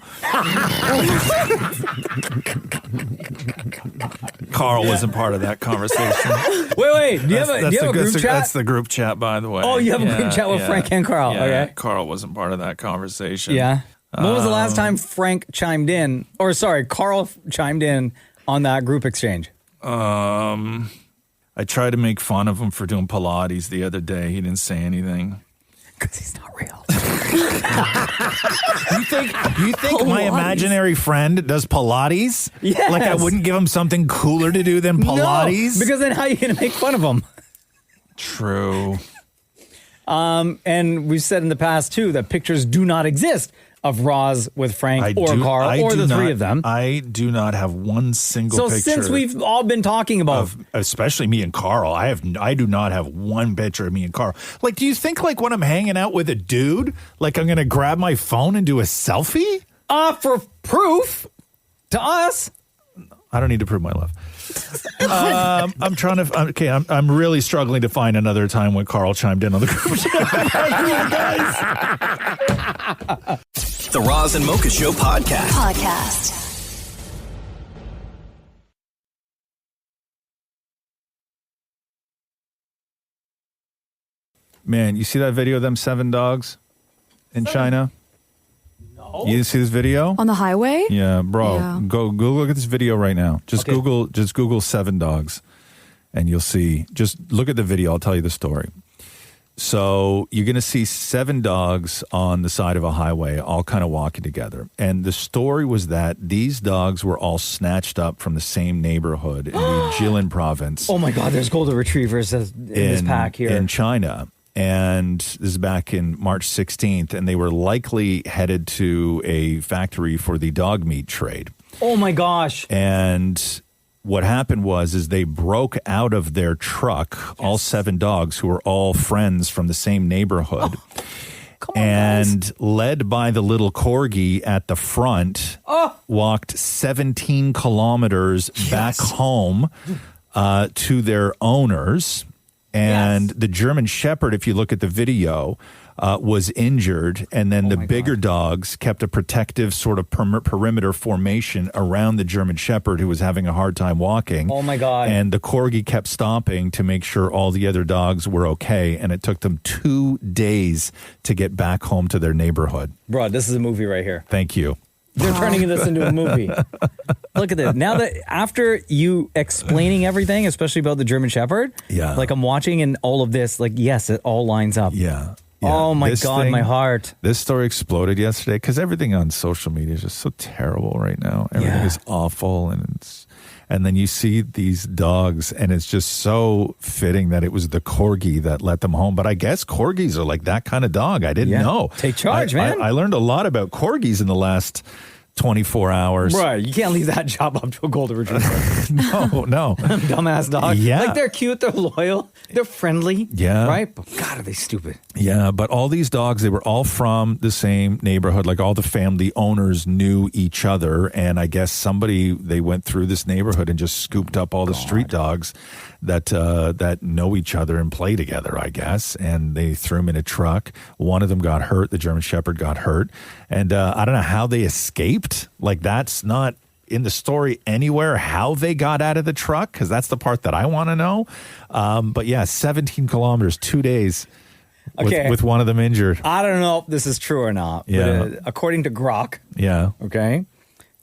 Carl wasn't part of that conversation. Wait. Do you have a group chat? That's the group chat, by the way. Oh, you have a group chat with Frank and Carl. Yeah, okay. Carl wasn't part of that conversation. Yeah. When was the last time Frank chimed in? Or sorry, Carl chimed in on that group exchange? I tried to make fun of him for doing Pilates the other day. He didn't say anything. Because he's not real. You think my imaginary friend does Pilates? Yes. Like I wouldn't give him something cooler to do than Pilates? No, because then how are you going to make fun of him? True. And we've said in the past, too, that pictures do not exist of Roz with Frank or Carl or the three of them. I do not have one single picture. So since we've all been talking about... especially me and Carl, I do not have one picture of me and Carl. Like, do you think like when I'm hanging out with a dude, like I'm going to grab my phone and do a selfie? For proof to us. I don't need to prove my love. I'm really struggling to find another time when Carl chimed in on the group chat. The Roz and Mocha Show podcast. Man, you see that video of them 7 dogs in China? No. You see this video? On the highway? Yeah, bro. Yeah. Go look at this video right now. Just Google 7 dogs and you'll see. Just look at the video. I'll tell you the story. So you're going to see 7 dogs on the side of a highway, all kind of walking together. And the story was that these dogs were all snatched up from the same neighborhood in the Jilin province. Oh my God, there's golden retrievers in this pack here. In China. And this is back in March 16th. And they were likely headed to a factory for the dog meat trade. Oh my gosh. And what happened is they broke out of their truck, all 7 dogs who were all friends from the same neighborhood. And led by the little corgi at the front, walked 17 kilometers back home to their owners. And the German Shepherd, if you look at the video, was injured. And then the bigger dogs kept a protective sort of perimeter formation around the German Shepherd who was having a hard time walking. Oh, my God. And the corgi kept stomping to make sure all the other dogs were okay. And it took them 2 days to get back home to their neighborhood. Bro, this is a movie right here. Thank you. They're turning this into a movie. Look at this. Now that after you explaining everything, especially about the German Shepherd, like I'm watching and all of this, like, yes, it all lines up. Yeah. Oh my God, my heart. This story exploded yesterday because everything on social media is just so terrible right now. Everything is awful. And then you see these dogs and it's just so fitting that it was the corgi that let them home. But I guess corgis are like that kind of dog. I didn't know. Take charge, man. I learned a lot about corgis in the last 24 hours. Right, you can't leave that job up to a golden retriever. No. Dumbass dog. Yeah. Like they're cute, they're loyal, they're friendly. Yeah. Right? But God, are they stupid. Yeah, but all these dogs, they were all from the same neighborhood. Like all the family owners knew each other. And I guess they went through this neighborhood and just scooped up all the street dogs that know each other and play together, I guess. And they threw them in a truck. One of them got hurt. The German Shepherd got hurt. And I don't know how they escaped. Like that's not in the story anywhere how they got out of the truck, because that's the part that I want to know. But yeah, 17 kilometers, 2 days with one of them injured. I don't know if this is true or not. Yeah. But according to Grok. Yeah. Okay.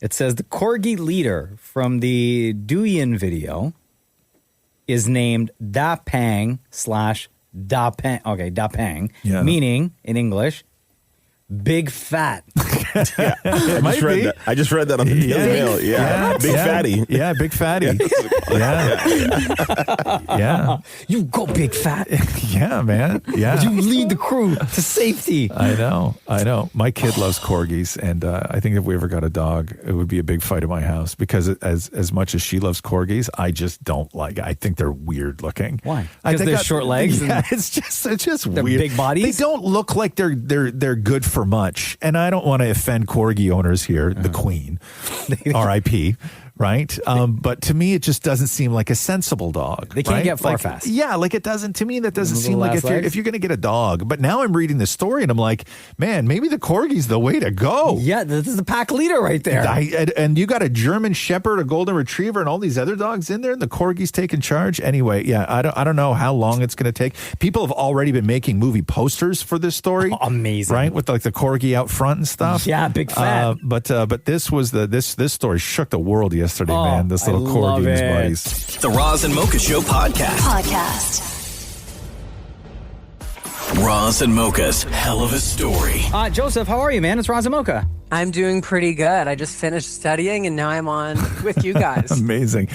It says the corgi leader from the Duyan video is named Da Pang / Da Pang. Okay, Da Pang, meaning in English, big fat. I just read that on the mail. Yeah. Big fatty. Yeah, big fatty. Yeah. You go, big fat. Yeah, man. Yeah. You lead the crew to safety. I know. My kid loves corgis, and I think if we ever got a dog, it would be a big fight at my house because as much as she loves corgis, I just don't like. I think they're weird looking. Why? Because they have short legs. Yeah, it's just they're weird. Big bodies. They don't look like they're good for much, and I don't want to offend corgi owners here. The Queen, R.I.P. Right? But to me, it just doesn't seem like a sensible dog. They can't get far fast. Yeah, like it doesn't, to me, that doesn't seem like if you're going to get a dog. But now I'm reading the story and I'm like, man, maybe the corgi's the way to go. Yeah, this is the pack leader right there. And you got a German Shepherd, a Golden Retriever, and all these other dogs in there, and the corgi's taking charge. Anyway, yeah, I don't know how long it's going to take. People have already been making movie posters for this story. Oh, amazing. Right? With like the corgi out front and stuff. Yeah, big fat. But this was this story shook the world yesterday, man. This little corgi and his buddies. The Roz and Mocha Show podcast. Roz and Mocha's Helluva Story. Joseph, how are you, man? It's Roz and Mocha. I'm doing pretty good. I just finished studying and now I'm on with you guys. Amazing.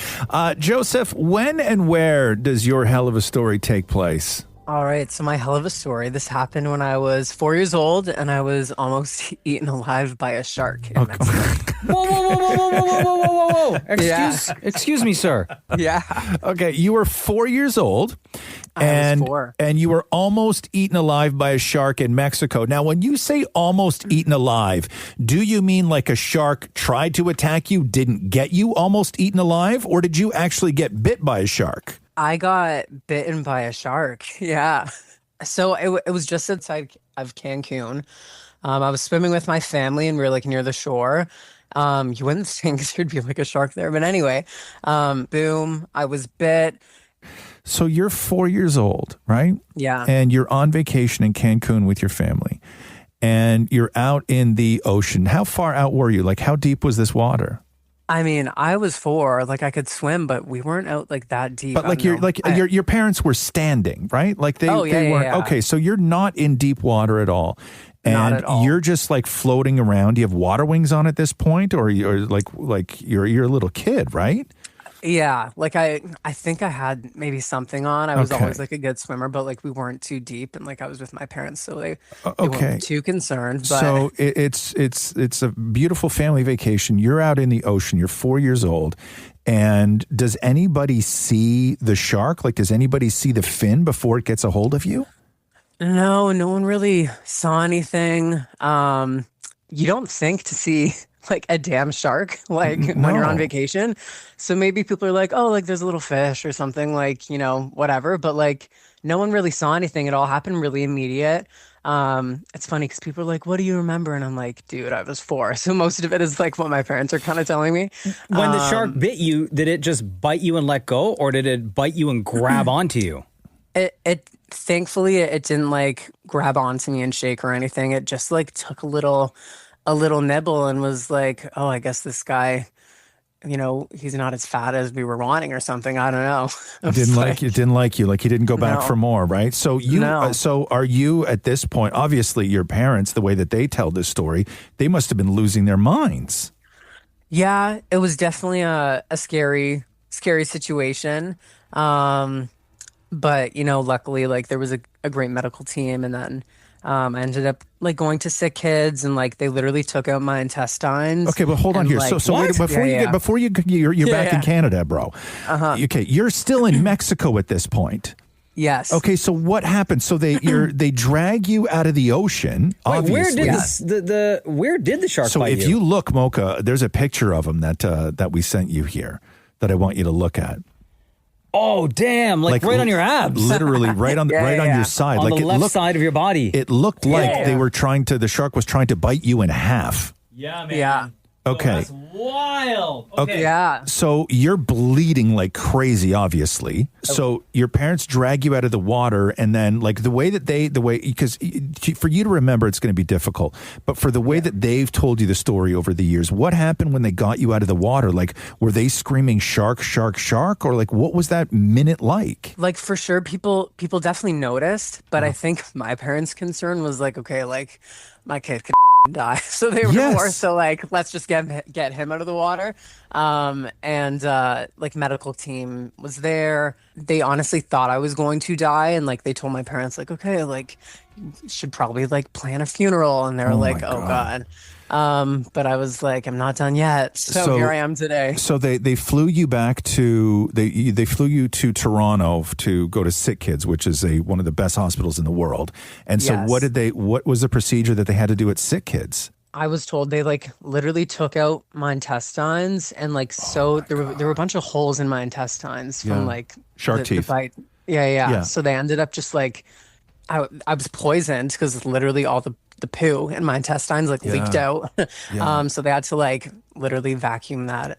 Joseph, when and where does your Helluva Story take place? All right, so my Helluva Story. This happened when I was 4 years old and I was almost eaten alive by a shark in Mexico. Whoa. Excuse me, sir. Yeah. Okay, you were 4 years old. I was 4. And you were almost eaten alive by a shark in Mexico. Now, when you say almost eaten alive, do you mean like a shark tried to attack you, didn't get you almost eaten alive, or did you actually get bit by a shark? I got bitten by a shark. Yeah. So it was just outside of Cancun. I was swimming with my family and we were like near the shore. You wouldn't think there'd be like a shark there. But anyway, boom, I was bit. So you're 4 years old, right? Yeah. And you're on vacation in Cancun with your family. And you're out in the ocean. How far out were you? Like, how deep was this water? I mean, I was 4, like I could swim, but we weren't out like that deep. But like your parents were standing, right? Like they weren't. Yeah. Okay, so you're not in deep water at all. And not at all. You're just like floating around. Do you have water wings on at this point, or you're like you're a little kid, right? Yeah, like I think I had maybe something on. I was always like a good swimmer, but like we weren't too deep, and like I was with my parents, so they weren't too concerned. But so it's a beautiful family vacation. You're out in the ocean. You're 4 years old, and does anybody see the shark? Like, does anybody see the fin before it gets a hold of you? no one really saw anything. You don't think to see like a damn shark like when you're on vacation. So maybe people are like, oh, like there's a little fish or something, like, you know, whatever. But like no one really saw anything. It all happened really immediate. It's funny because people are like, what do you remember? And I'm like, dude, I was 4. So most of it is like what my parents are kind of telling me. When the shark bit you, did it just bite you and let go, or did it bite you and grab onto you? It thankfully it didn't like grab onto me and shake or anything. It just like took a little nibble and was like, oh, I guess this guy, you know, he's not as fat as we were wanting or something. I don't know. Didn't like you. Like he didn't go back for more, right? So so are you at this point? Obviously, your parents, the way that they tell this story, they must have been losing their minds. Yeah, it was definitely a scary situation. But you know, luckily, like there was a great medical team, and then I ended up like going to sick kids, and like they literally took out my intestines. Okay, but hold on here. Like, so wait, before you're back in Canada, bro. Okay, you're still in Mexico at this point. Yes. Okay, so what happened? So they drag you out of the ocean. Wait, obviously. where did the shark So bite if you look, Mocha, there's a picture of him that we sent you here that I want you to look at. Oh, damn. Like right on your abs. Literally right on your side. On like the left side of your body. It looked like the shark was trying to bite you in half. Yeah, man. Yeah. Okay. Wild. Okay. Yeah. So you're bleeding like crazy, obviously. So your parents drag you out of the water, and then like because for you to remember, it's going to be difficult. But for the way that they've told you the story over the years, what happened when they got you out of the water? Like, were they screaming "shark, shark, shark," or like what was that minute like? Like for sure, people definitely noticed, but I think my parents' concern was like, okay, like my kid could die, so they were more so like, let's just get him out of the water. And like medical team was there. They honestly thought I was going to die, and like they told my parents like, okay, like you should probably like plan a funeral, and they were like, oh God. But I was like, I'm not done yet. So here I am today. So they flew you back to they flew you to Toronto to go to Sick Kids, which is one of the best hospitals in the world. And so what was the procedure that they had to do at Sick Kids? I was told they like literally took out my intestines, and like there were a bunch of holes in my intestines from like shark teeth. The bite. Yeah. So they ended up just like I was poisoned because literally all the poo in my intestines like leaked out. So they had to like literally vacuum that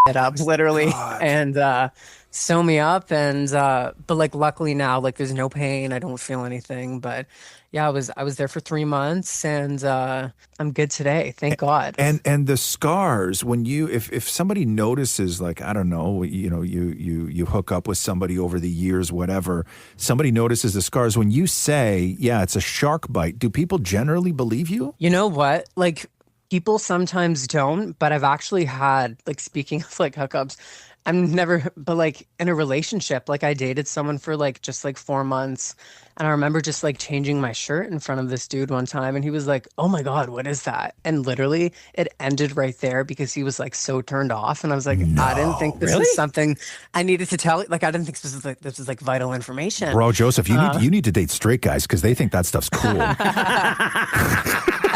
it up literally and sew me up, and but like luckily now like there's no pain, I don't feel anything, but yeah, I was there for 3 months, and I'm good today, thank God. And the scars, when you if somebody notices, like, I don't know, you hook up with somebody over the years, whatever, somebody notices the scars, when you say, yeah, it's a shark bite, do people generally believe you? You know what? Like people sometimes don't, but I've actually had, like, speaking of like hookups, but like in a relationship, like I dated someone for like just like 4 months, and I remember just like changing my shirt in front of this dude one time, and he was like, oh my God, what is that? And literally it ended right there because he was like so turned off, and I was like, I didn't think this was something I needed to tell. Like I didn't think this was like vital information. Bro, Joseph, you need to date straight guys because they think that stuff's cool.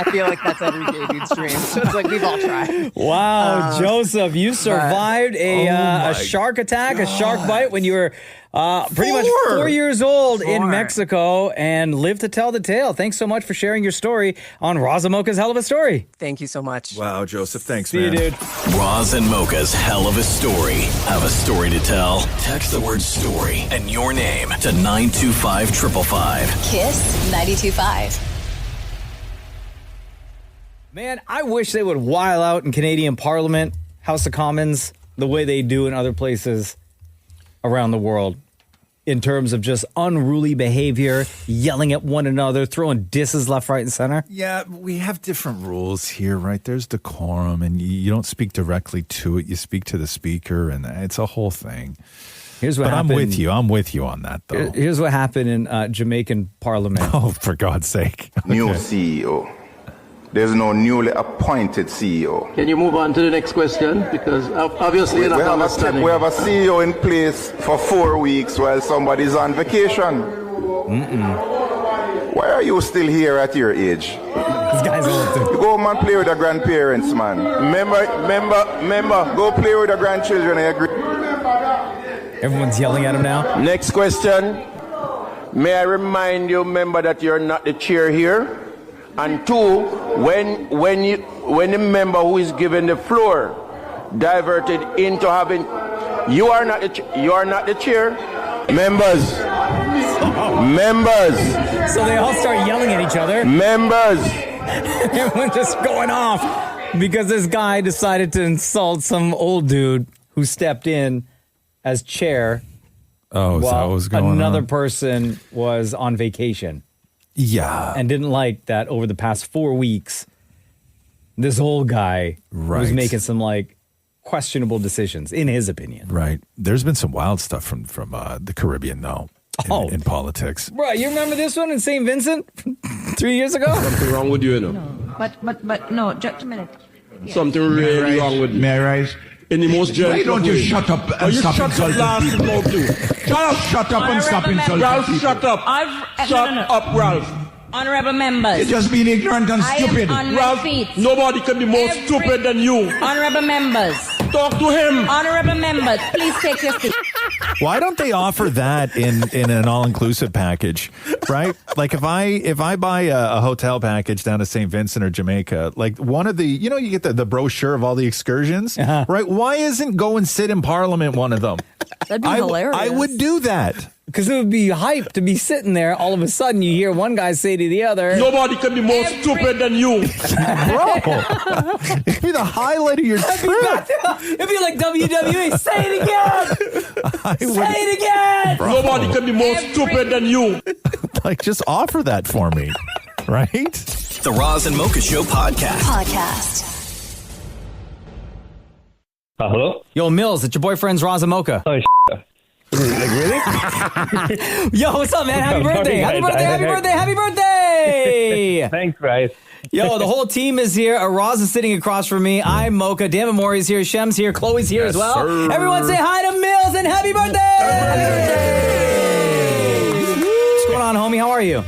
I feel like that's every gay dude's dream. So it's like we've all tried. Wow, Joseph, you survived a shark attack, a shark bite when you were pretty much 4 years old in Mexico, and lived to tell the tale. Thanks so much for sharing your story on Roz and Mocha's Helluva Story. Thank you so much. Wow, Joseph, thanks, man. See you, dude. Roz and Mocha's Helluva Story. Have a story to tell? Text the word story and your name to 925-555. Kiss 92.5. Man, I wish they would while out in Canadian Parliament, House of Commons, the way they do in other places around the world, in terms of just unruly behavior, yelling at one another, throwing disses left, right, and center. Yeah, we have different rules here, right? There's decorum, and you don't speak directly to it. You speak to the speaker, and it's a whole thing. Here's what happened. I'm with you on that, though. Here's what happened in Jamaican Parliament. Oh, for God's sake. New CEO. There's no newly appointed CEO. Can you move on to the next question? Because obviously you're not understanding. We have a CEO in place for 4 weeks while somebody's on vacation. Why are you still here at your age? This guy's old. You go home and play with the grandparents, man. Remember, go play with the grandchildren. I agree. Everyone's yelling at him now. Next question. May I remind you, member, that you're not the chair here? And two, when the member who is given the floor diverted into having, you are not the chair. Members. So they all start yelling at each other. Members. Everyone just going off because this guy decided to insult some old dude who stepped in as chair. Oh, is that what was going on? Another person was on vacation. Yeah. And didn't like that over the past 4 weeks, this old guy was making some like questionable decisions, in his opinion. Right. There's been some wild stuff from the Caribbean, though, in politics. Bro, you remember this one in St. Vincent 3 years ago? Something wrong with you, you know? No. But no, just a minute. Yes. Something really wrong with you. May I rise? In the most gentle Why don't you way. shut up and stop insulting people? Shut up and stop insulting Ralph, people. shut up. Shut up, Ralph. Honorable members. You're just being ignorant and stupid. I am on my Ralph, feet. nobody can be more stupid than you. Honorable members. Talk to him. Honorable members, please take your seat. Why don't they offer that in an all-inclusive package, right? Like if I buy a hotel package down to St. Vincent or Jamaica, like one of the, you get the brochure of all the excursions, right? Why isn't go and sit in Parliament one of them? That'd be hilarious. I would do that. Because it would be hype to be sitting there. All of a sudden, you hear one guy say to the other, Nobody can be more stupid than you. Bro, it'd be the highlight of your trip. It'd be like WWE. Say it again. Say it again. Bro. Nobody can be more stupid than you. Like, just offer that for me, right? The Roz and Mocha Show podcast. Hello? Yo, Mills, it's your boyfriend's Roz and Mocha. Oh, like, really? Yo, what's up, man? Happy birthday. Happy birthday. Happy birthday. Happy birthday. Thanks, guys. Yo, the whole team is here. Roz is sitting across from me. I'm Mocha. Dan and Maurie's here. Shem's here. Chloe's here as well. Sir. Everyone say hi to Mills and happy birthday. What's going on, homie? How are you?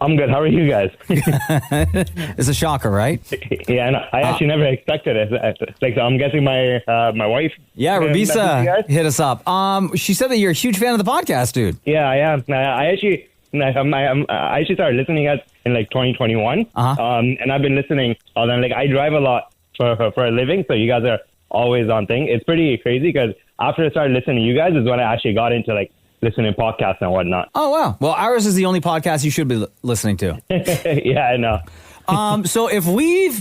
I'm good. How are you guys? It's a shocker, right? Yeah, and I actually never expected it. Like, I'm guessing my wife. Yeah, Rabisa hit us up. She said that you're a huge fan of the podcast, dude. Yeah, I am. I actually started listening to you guys in like 2021. And I've been listening. Like, I drive a lot for a living, so you guys are always on thing. It's pretty crazy because after I started listening to you guys is when I actually got into like listening to podcasts and whatnot. Oh, wow. Well, ours is the only podcast you should be listening to. Yeah, I know. So if we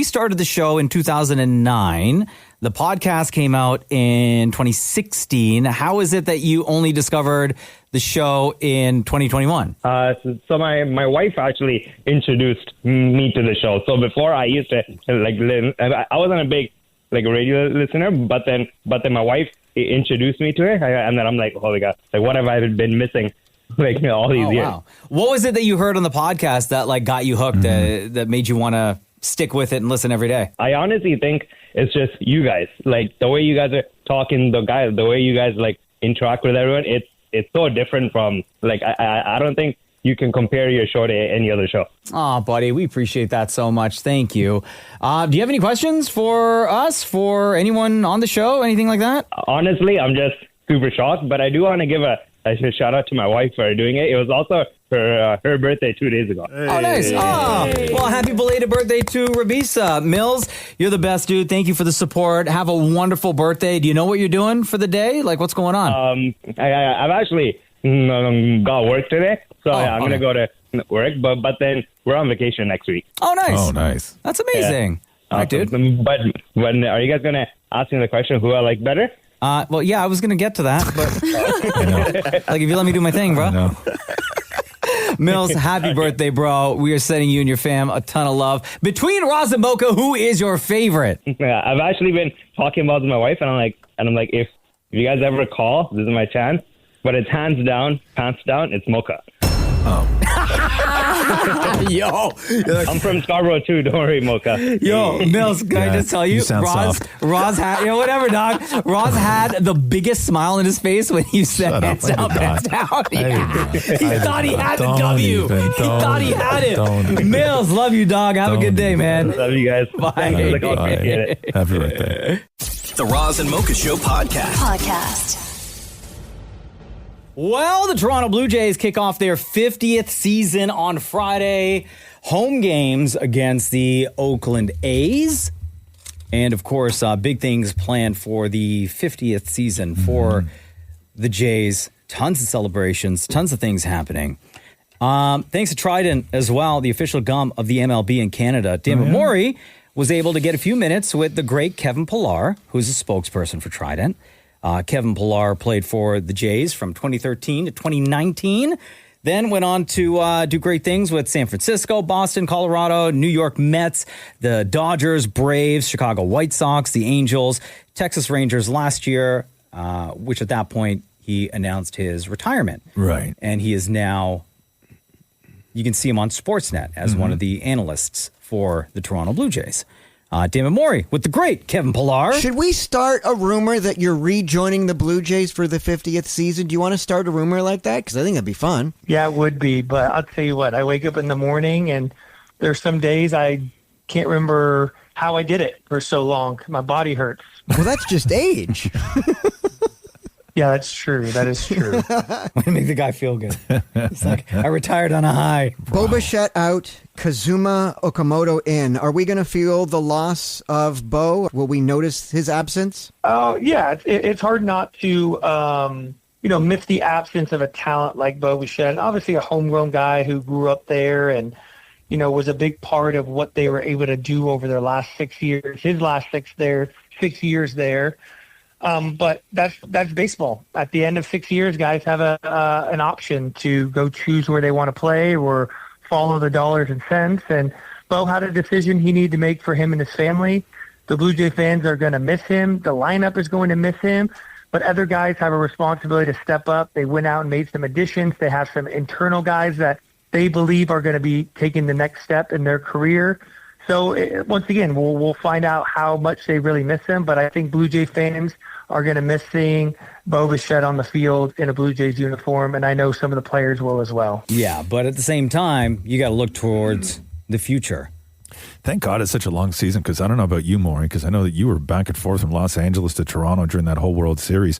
started the show in 2009, the podcast came out in 2016. How is it that you only discovered the show in 2021? So my wife actually introduced me to the show. So before I used to I wasn't a big radio listener, but then my wife introduced me to it, and then I'm like, holy God, like what have I been missing all these years? Wow. What was it that you heard on the podcast that got you hooked, that made you want to stick with it and listen every day? I honestly think it's just you guys, like the way you guys are talking, the way you guys interact with everyone. It's so different from I don't think you can compare your show to any other show. Oh, buddy, we appreciate that so much. Thank you. Do you have any questions for us, for anyone on the show, anything like that? Honestly, I'm just super shocked, but I do want to give a shout out to my wife for doing it. It was also her birthday 2 days ago. Hey. Oh, nice. Oh, well, happy belated birthday to Rabisa. Mills, you're the best, dude. Thank you for the support. Have a wonderful birthday. Do you know what you're doing for the day? Like, what's going on? I've actually got work today, so I'm going to go to work, but then we're on vacation next week. Oh, nice. Oh, nice. That's amazing. Yeah. All right, dude. But when are you guys going to ask me the question who I like better? Well, yeah, I was going to get to that, but if you let me do my thing, bro. Mills, happy birthday, bro. We are sending you and your fam a ton of love. Between Roz and Mocha, who is your favorite? Yeah, I've actually been talking about it with my wife, and I'm like, if you guys ever call, this is my chance. But it's hands down, pants down, it's Mocha. Yo, I'm from Scarborough too. Don't worry, Mocha. Yo, Mills, can I just tell you, Roz had, whatever, dog. Roz had the biggest smile on his face when you said hands down, pants down. Yeah. He thought he had the W. He thought he had it. Mills, love you, dog. Have a good day, man. Love you guys. Bye. Happy birthday. The Roz and Mocha Show podcast. Well, the Toronto Blue Jays kick off their 50th season on Friday. Home games against the Oakland A's. And, of course, big things planned for the 50th season for the Jays. Tons of celebrations, tons of things happening. Thanks to Trident as well, the official gum of the MLB in Canada. Dan Maurie was able to get a few minutes with the great Kevin Pillar, who's a spokesperson for Trident. Kevin Pillar played for the Jays from 2013 to 2019, then went on to do great things with San Francisco, Boston, Colorado, New York Mets, the Dodgers, Braves, Chicago White Sox, the Angels, Texas Rangers last year, which at that point he announced his retirement. Right. And he is now, you can see him on Sportsnet as one of the analysts for the Toronto Blue Jays. David Maury with the great Kevin Pillar. Should we start a rumor that you're rejoining the Blue Jays for the 50th season? Do you want to start a rumor like that? Because I think that'd be fun. Yeah, it would be. But I'll tell you what, I wake up in the morning and there's some days I can't remember how I did it for so long. My body hurts. Well, that's just age. Yeah, that's true. That is true. Want to make the guy feel good. It's like, I retired on a high. Boba Fett out, Kazuma Okamoto in. Are we going to feel the loss of Bo? Will we notice his absence? Oh, yeah. It's hard not to, miss the absence of a talent like Boba Fett. Obviously, a homegrown guy who grew up there and, was a big part of what they were able to do over their last 6 years. His last 6 years there. But that's baseball. At the end of 6 years, guys have an option to go choose where they want to play or follow the dollars and cents. And Bo had a decision he needed to make for him and his family. The Blue Jay fans are going to miss him. The lineup is going to miss him. But other guys have a responsibility to step up. They went out and made some additions. They have some internal guys that they believe are going to be taking the next step in their career. So once again, we'll find out how much they really miss him. But I think Blue Jay fans are going to miss seeing Boba Fett on the field in a Blue Jays uniform, and I know some of the players will as well. Yeah, but at the same time, you got to look towards the future. Thank God it's such a long season, because I don't know about you, Maury, because I know that you were back and forth from Los Angeles to Toronto during that whole World Series.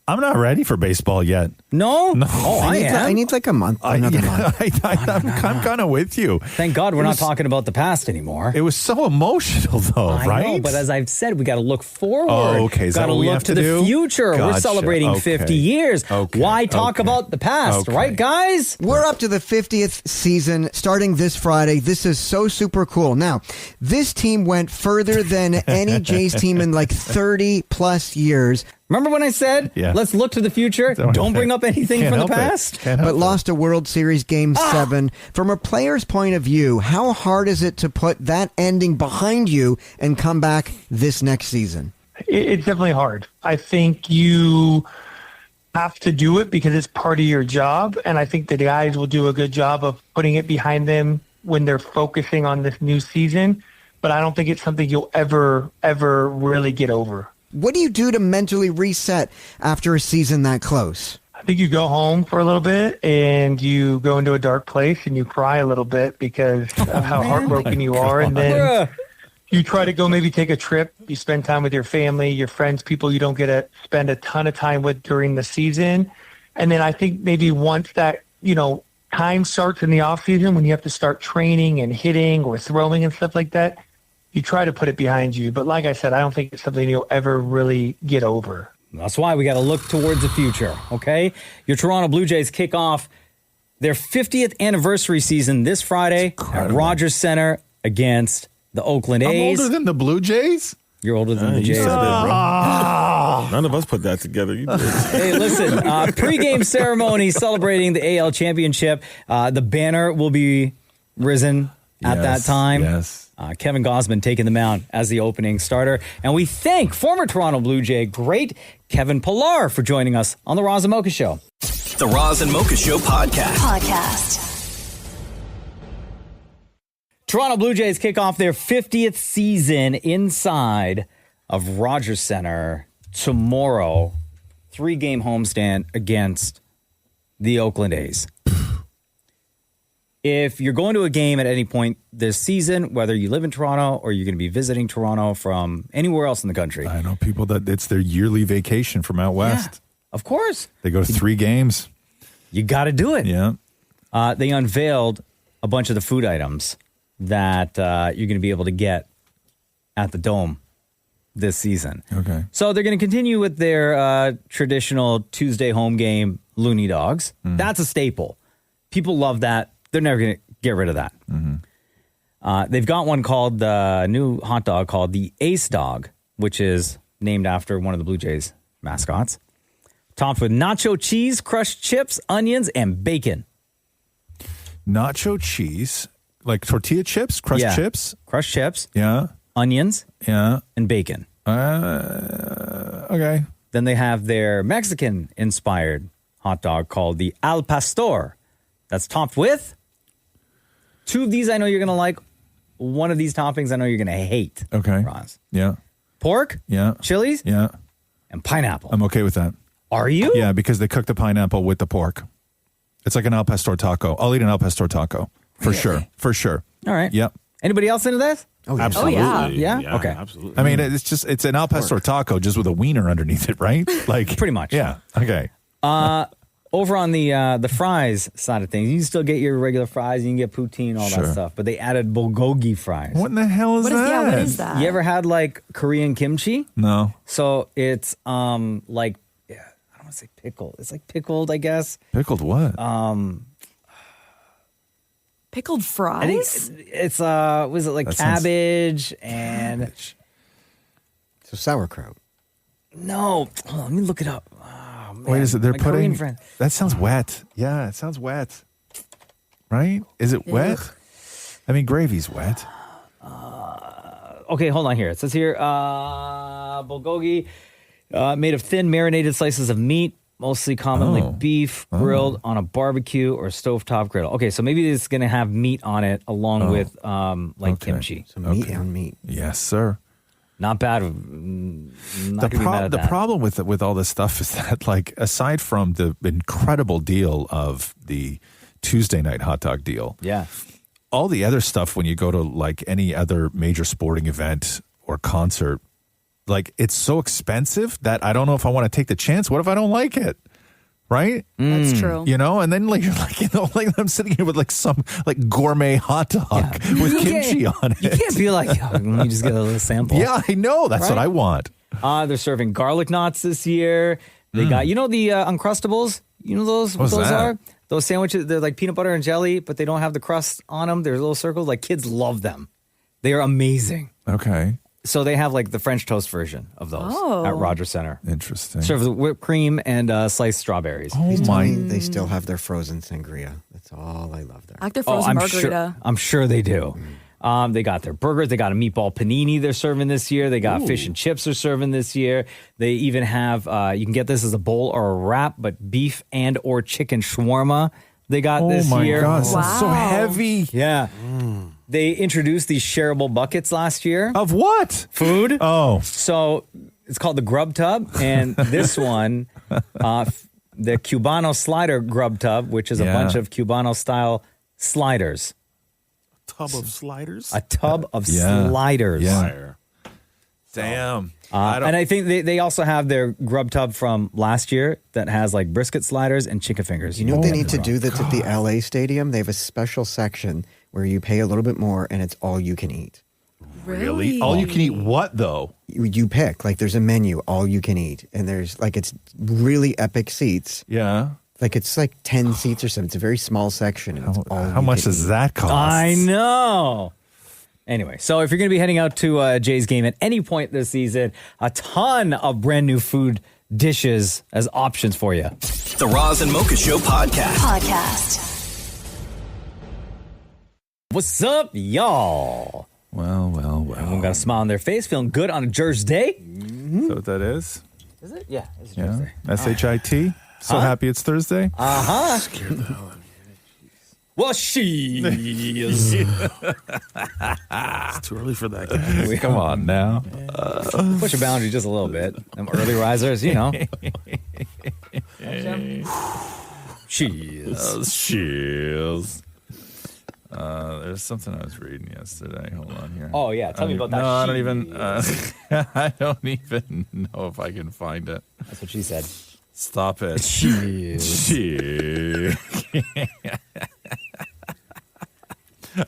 I'm not ready for baseball yet. No? Oh, I need like a month. Another month. I'm kind of with you. Thank God we're not talking about the past anymore. It was so emotional, though, I right? know, but as I've said, we got to look forward. Oh, okay. Is that what we have to do? Got to look to the future. We're Gotcha. celebrating 50 years. Okay. Why talk about the past, right, guys? We're up to the 50th season starting this Friday. This is so super cool. Now, this team went further than any Jays team in like 30 plus years. Remember when I said, let's look to the future? Don't bring up anything from the past? But lost a World Series Game 7. From a player's point of view, how hard is it to put that ending behind you and come back this next season? It's definitely hard. I think you have to do it because it's part of your job, and I think the guys will do a good job of putting it behind them when they're focusing on this new season, but I don't think it's something you'll ever really get over. What do you do to mentally reset after a season that close? I think you go home for a little bit and you go into a dark place and you cry a little bit because of how heartbroken you are. And then you try to go maybe take a trip. You spend time with your family, your friends, people you don't get to spend a ton of time with during the season. And then I think maybe once that, time starts in the off season when you have to start training and hitting or throwing and stuff like that, you try to put it behind you. But like I said, I don't think it's something you'll ever really get over. That's why we got to look towards the future, okay? Your Toronto Blue Jays kick off their 50th anniversary season this Friday at Rogers Center against the Oakland A's. I'm older than the Blue Jays? You're older than the Jays. None of us put that together. You did. Hey, listen, pregame ceremony celebrating the AL championship. The banner will be risen at that time. Yes. Kevin Gausman taking the mound as the opening starter. And we thank former Toronto Blue Jay great Kevin Pillar for joining us on the Roz and Mocha Show. The Roz and Mocha Show podcast. Toronto Blue Jays kick off their 50th season inside of Rogers Center tomorrow. 3-game homestand against the Oakland A's. If you're going to a game at any point this season, whether you live in Toronto or you're going to be visiting Toronto from anywhere else in the country. I know people that it's their yearly vacation from out west. Yeah, of course. They go to 3 games. You got to do it. Yeah. They unveiled a bunch of the food items that you're going to be able to get at the Dome this season. Okay. So they're going to continue with their traditional Tuesday home game Looney Dogs. That's a staple. People love that. They're never going to get rid of that. They've got one called the new hot dog called the Ace Dog, which is named after one of the Blue Jays mascots. Topped with nacho cheese, crushed chips, onions, and bacon. Nacho cheese, like tortilla chips, crushed chips? Crushed chips. Yeah. Onions. Yeah. And bacon. Okay. Then they have their Mexican-inspired hot dog called the Al Pastor. That's topped with 2 of these I know you're going to like. One of these toppings I know you're going to hate. Okay. Roz. Yeah. Pork. Yeah. Chilies. Yeah. And pineapple. I'm okay with that. Are you? Yeah, because they cook the pineapple with the pork. It's like an Al Pastor taco. I'll eat an Al Pastor taco. For sure. For sure. All right. Yep. Anybody else into this? Oh, yeah. Absolutely. Yeah? Okay. Absolutely. I mean, it's an al pastor taco just with a wiener underneath it, right? Like Pretty much. Yeah. Okay. Over on the fries side of things, you can still get your regular fries. You can get poutine, all Sure. that stuff. But they added bulgogi fries. What in the hell is that? Yeah, what is that? You ever had like Korean kimchi? No. So it's like, yeah, I don't want to say pickled. It's like pickled, I guess. Pickled what? Pickled fries? I think it's was it like That sounds- cabbage and So sauerkraut. no. Hold on, let me look it up. Wait, is it? They're My Korean putting. friend. That sounds wet. Yeah, it sounds wet. Right? Is it wet? I mean, gravy's wet. Okay, hold on here. It says here, bulgogi, made of thin marinated slices of meat, mostly commonly beef, grilled on a barbecue or stovetop griddle. Okay, so maybe it's going to have meat on it along with kimchi. So meat on meat. Yes, sir. Not bad. Not gonna be mad at The that. problem with all this stuff is that, like, aside from the incredible deal of the Tuesday night hot dog deal, yeah, all the other stuff when you go to like any other major sporting event or concert, like it's so expensive that I don't know if I want to take the chance. What if I don't like it? Right? That's true. You know, and then like you're like, you know, like I'm sitting here with like some like gourmet hot dog with You kimchi can't- on it. You can't be like, oh, let me just get a little sample. Yeah, I know. That's what Right? I want. They're serving garlic knots this year. They got, you know, the Uncrustables? You know those? What's what those that? are? Those sandwiches, they're like peanut butter and jelly, but they don't have the crust on them. They're little circles. Like kids love them. They are amazing. Okay. So they have like the French toast version of those Oh. at Rogers Center. Interesting. Served with whipped cream and sliced strawberries. Oh Please tell my! me they still have their frozen sangria. That's all I love there. I like their frozen margarita. I'm sure they do. They got their burgers. They got a meatball panini they're serving this year. They got fish and chips they're serving this year. They even have, you can get this as a bowl or a wrap, but beef and or chicken shawarma they got this year. Oh my God, sounds so heavy. Yeah. They introduced these shareable buckets last year. Of what? Food. Oh. So it's called the Grub Tub. And this one, the Cubano Slider Grub Tub, which is a Yeah. bunch of Cubano style sliders. Tub of sliders. A tub of Yeah. sliders. Yeah. Damn. And I think they also have their Grub Tub from last year that has like brisket sliders and chicken fingers. You know what they need to do that's at the LA Stadium? They have a special section where you pay a little bit more and it's all you can eat. Really? All you can eat what though? You pick. Like there's a menu, all you can eat. And there's like, it's really epic seats. Yeah. Like it's like 10 seats or something. It's a very small section. And it's all How much does that cost? I know. Anyway, so if you're going to be heading out to Jay's game at any point this season, a ton of brand new food dishes as options for you. The Roz and Mocha Show podcast. What's up, y'all? Well. Everyone got a smile on their face, feeling good on a Jersey day. Is that what that is? Is it? Yeah, it's Yeah. Jersey. SHIT. So Huh? happy it's Thursday. Uh-huh. Well, she is. It's too early for that, guys. Come on now. Push your boundary just a little bit. Them early risers, you know. Cheers. Cheers. There's something I was reading yesterday. Hold on here. Oh, yeah. Tell me about that. No, I don't even. I don't even know if I can find it. That's what she said. Stop it. Cheers. Cheers.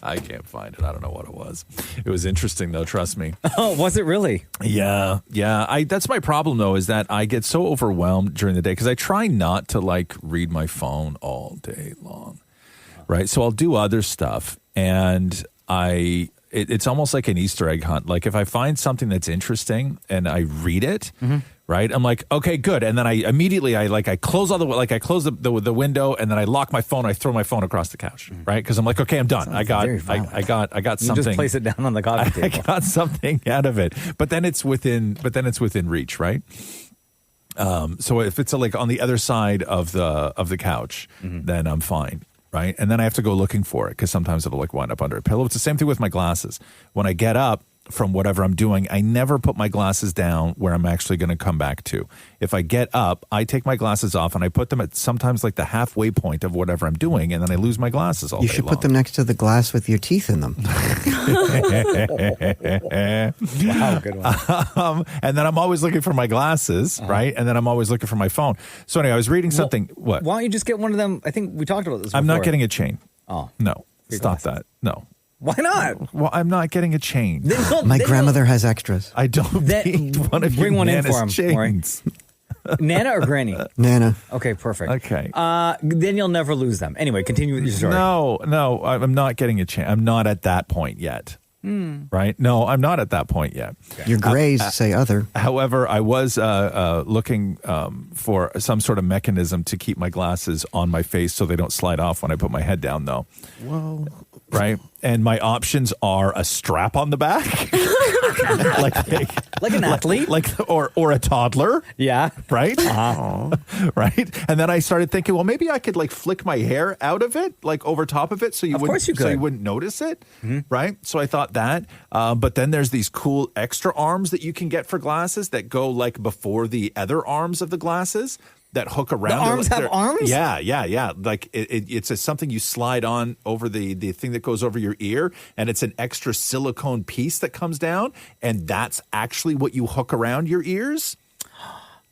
I can't find it. I don't know what it was. It was interesting though. Trust me. Oh, was it really? Yeah. That's my problem though, is that I get so overwhelmed during the day because I try not to like read my phone all day long. Right. So I'll do other stuff and it's almost like an Easter egg hunt. Like if I find something that's interesting and I read it, right? I'm like, okay, good. And then I immediately close all the window and then I lock my phone. I throw my phone across the couch, right? Because I'm like, okay, I'm done. I got You something. just place it down on the coffee I table. got something out of it, but then it's within reach, right? So if it's like on the other side of the couch, then I'm fine. Right. And then I have to go looking for it because sometimes it'll like wind up under a pillow. It's the same thing with my glasses. When I get up from whatever I'm doing, I never put my glasses down where I'm actually going to come back to. If I get up, I take my glasses off and I put them at sometimes like the halfway point of whatever I'm doing, and then I lose my glasses all You day should long. put them next to the glass with your teeth in them. Wow, good one. And then I'm always looking for my glasses, right? And then I'm always looking for my phone. So anyway, I was reading something. What? Why don't you just get one of them? I think we talked about this before. I'm not getting a chain. Oh. No, stop that. No. Why not? Well, I'm not getting a chain. My grandmother has extras. I don't need one of Bring your one in Nana's for him, Maurie. chains. Nana or Granny? Nana. Okay, perfect. Okay. Then you'll never lose them. Anyway, continue with your story. No, I'm not getting a chain. I'm not at that point yet. Right? No, I'm not at that point yet. Your grays say other. However, I was looking for some sort of mechanism to keep my glasses on my face so they don't slide off when I put my head down, though. Well, right? And my options are a strap on the back, like an athlete, or a toddler. Yeah, right. Right. And then I started thinking, well, maybe I could like flick my hair out of it, like over top of it, so you wouldn't notice it, right? So I thought that. But then there's these cool extra arms that you can get for glasses that go like before the other arms of the glasses. That hook around. The arms have arms? Yeah. Like it's something you slide on over the thing that goes over your ear, and it's an extra silicone piece that comes down, and that's actually what you hook around your ears.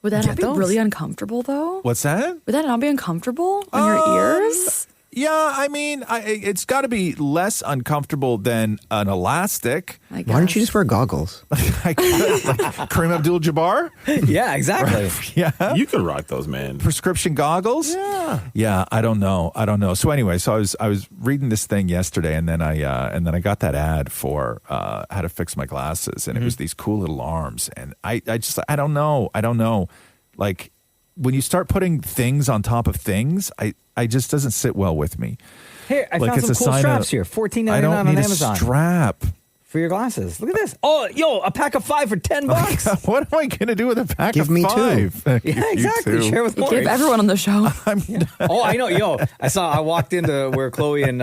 Would that not be really uncomfortable, though? What's that? Would that not be uncomfortable on your ears? Yeah, I mean, it's got to be less uncomfortable than an elastic. Why don't you just wear goggles? I could, like Kareem Abdul-Jabbar? Yeah, exactly. Yeah. You can rock those, man. Prescription goggles? Yeah. Yeah, I don't know. So anyway, so I was reading this thing yesterday, and then I got that ad for how to fix my glasses, and it was these cool little arms, and I don't know. Like when you start putting things on top of things, I just doesn't sit well with me. Here, I found some cool straps here. $14.99 I don't on need Amazon. A strap for your glasses. Look at this. Oh, yo, a pack of 5 for $10. What am I going to do with a pack Give of me 5? two. Yeah, exactly. Share with Maurie. Give everyone on the show. Oh, I know. Yo, I walked into where Chloe and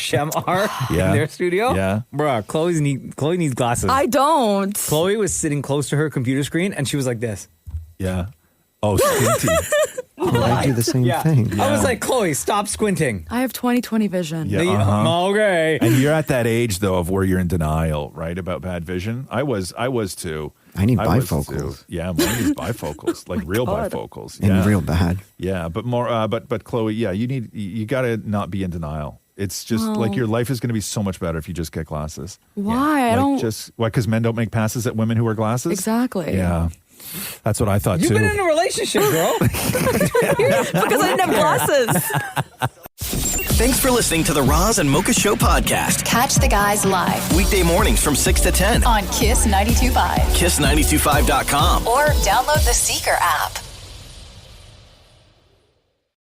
Shem are in their studio. Yeah. Bruh, Chloe needs glasses. I don't. Chloe was sitting close to her computer screen, and she was like this. Yeah. Oh, squinty. I do the same thing. I was like, Chloe, stop squinting. I have 20/20 vision. Yeah, Okay. And you're at that age, though, of where you're in denial, right, about bad vision. I was too. I need was bifocals. too. Yeah, mine needs bifocals, like real bifocals. And Yeah. real bad. Yeah, but more. But Chloe, yeah, you got to not be in denial. It's just like your life is going to be so much better if you just get glasses. Why? I don't. Why? Because men don't make passes at women who wear glasses. Exactly. Yeah. That's what I thought You've too. been in a relationship, girl. Because I didn't have glasses. Thanks for listening to the Roz and Mocha Show podcast. Catch the guys live Weekday mornings from 6 to 10 on Kiss 92.5 KISS925.com. or download the Seeker app.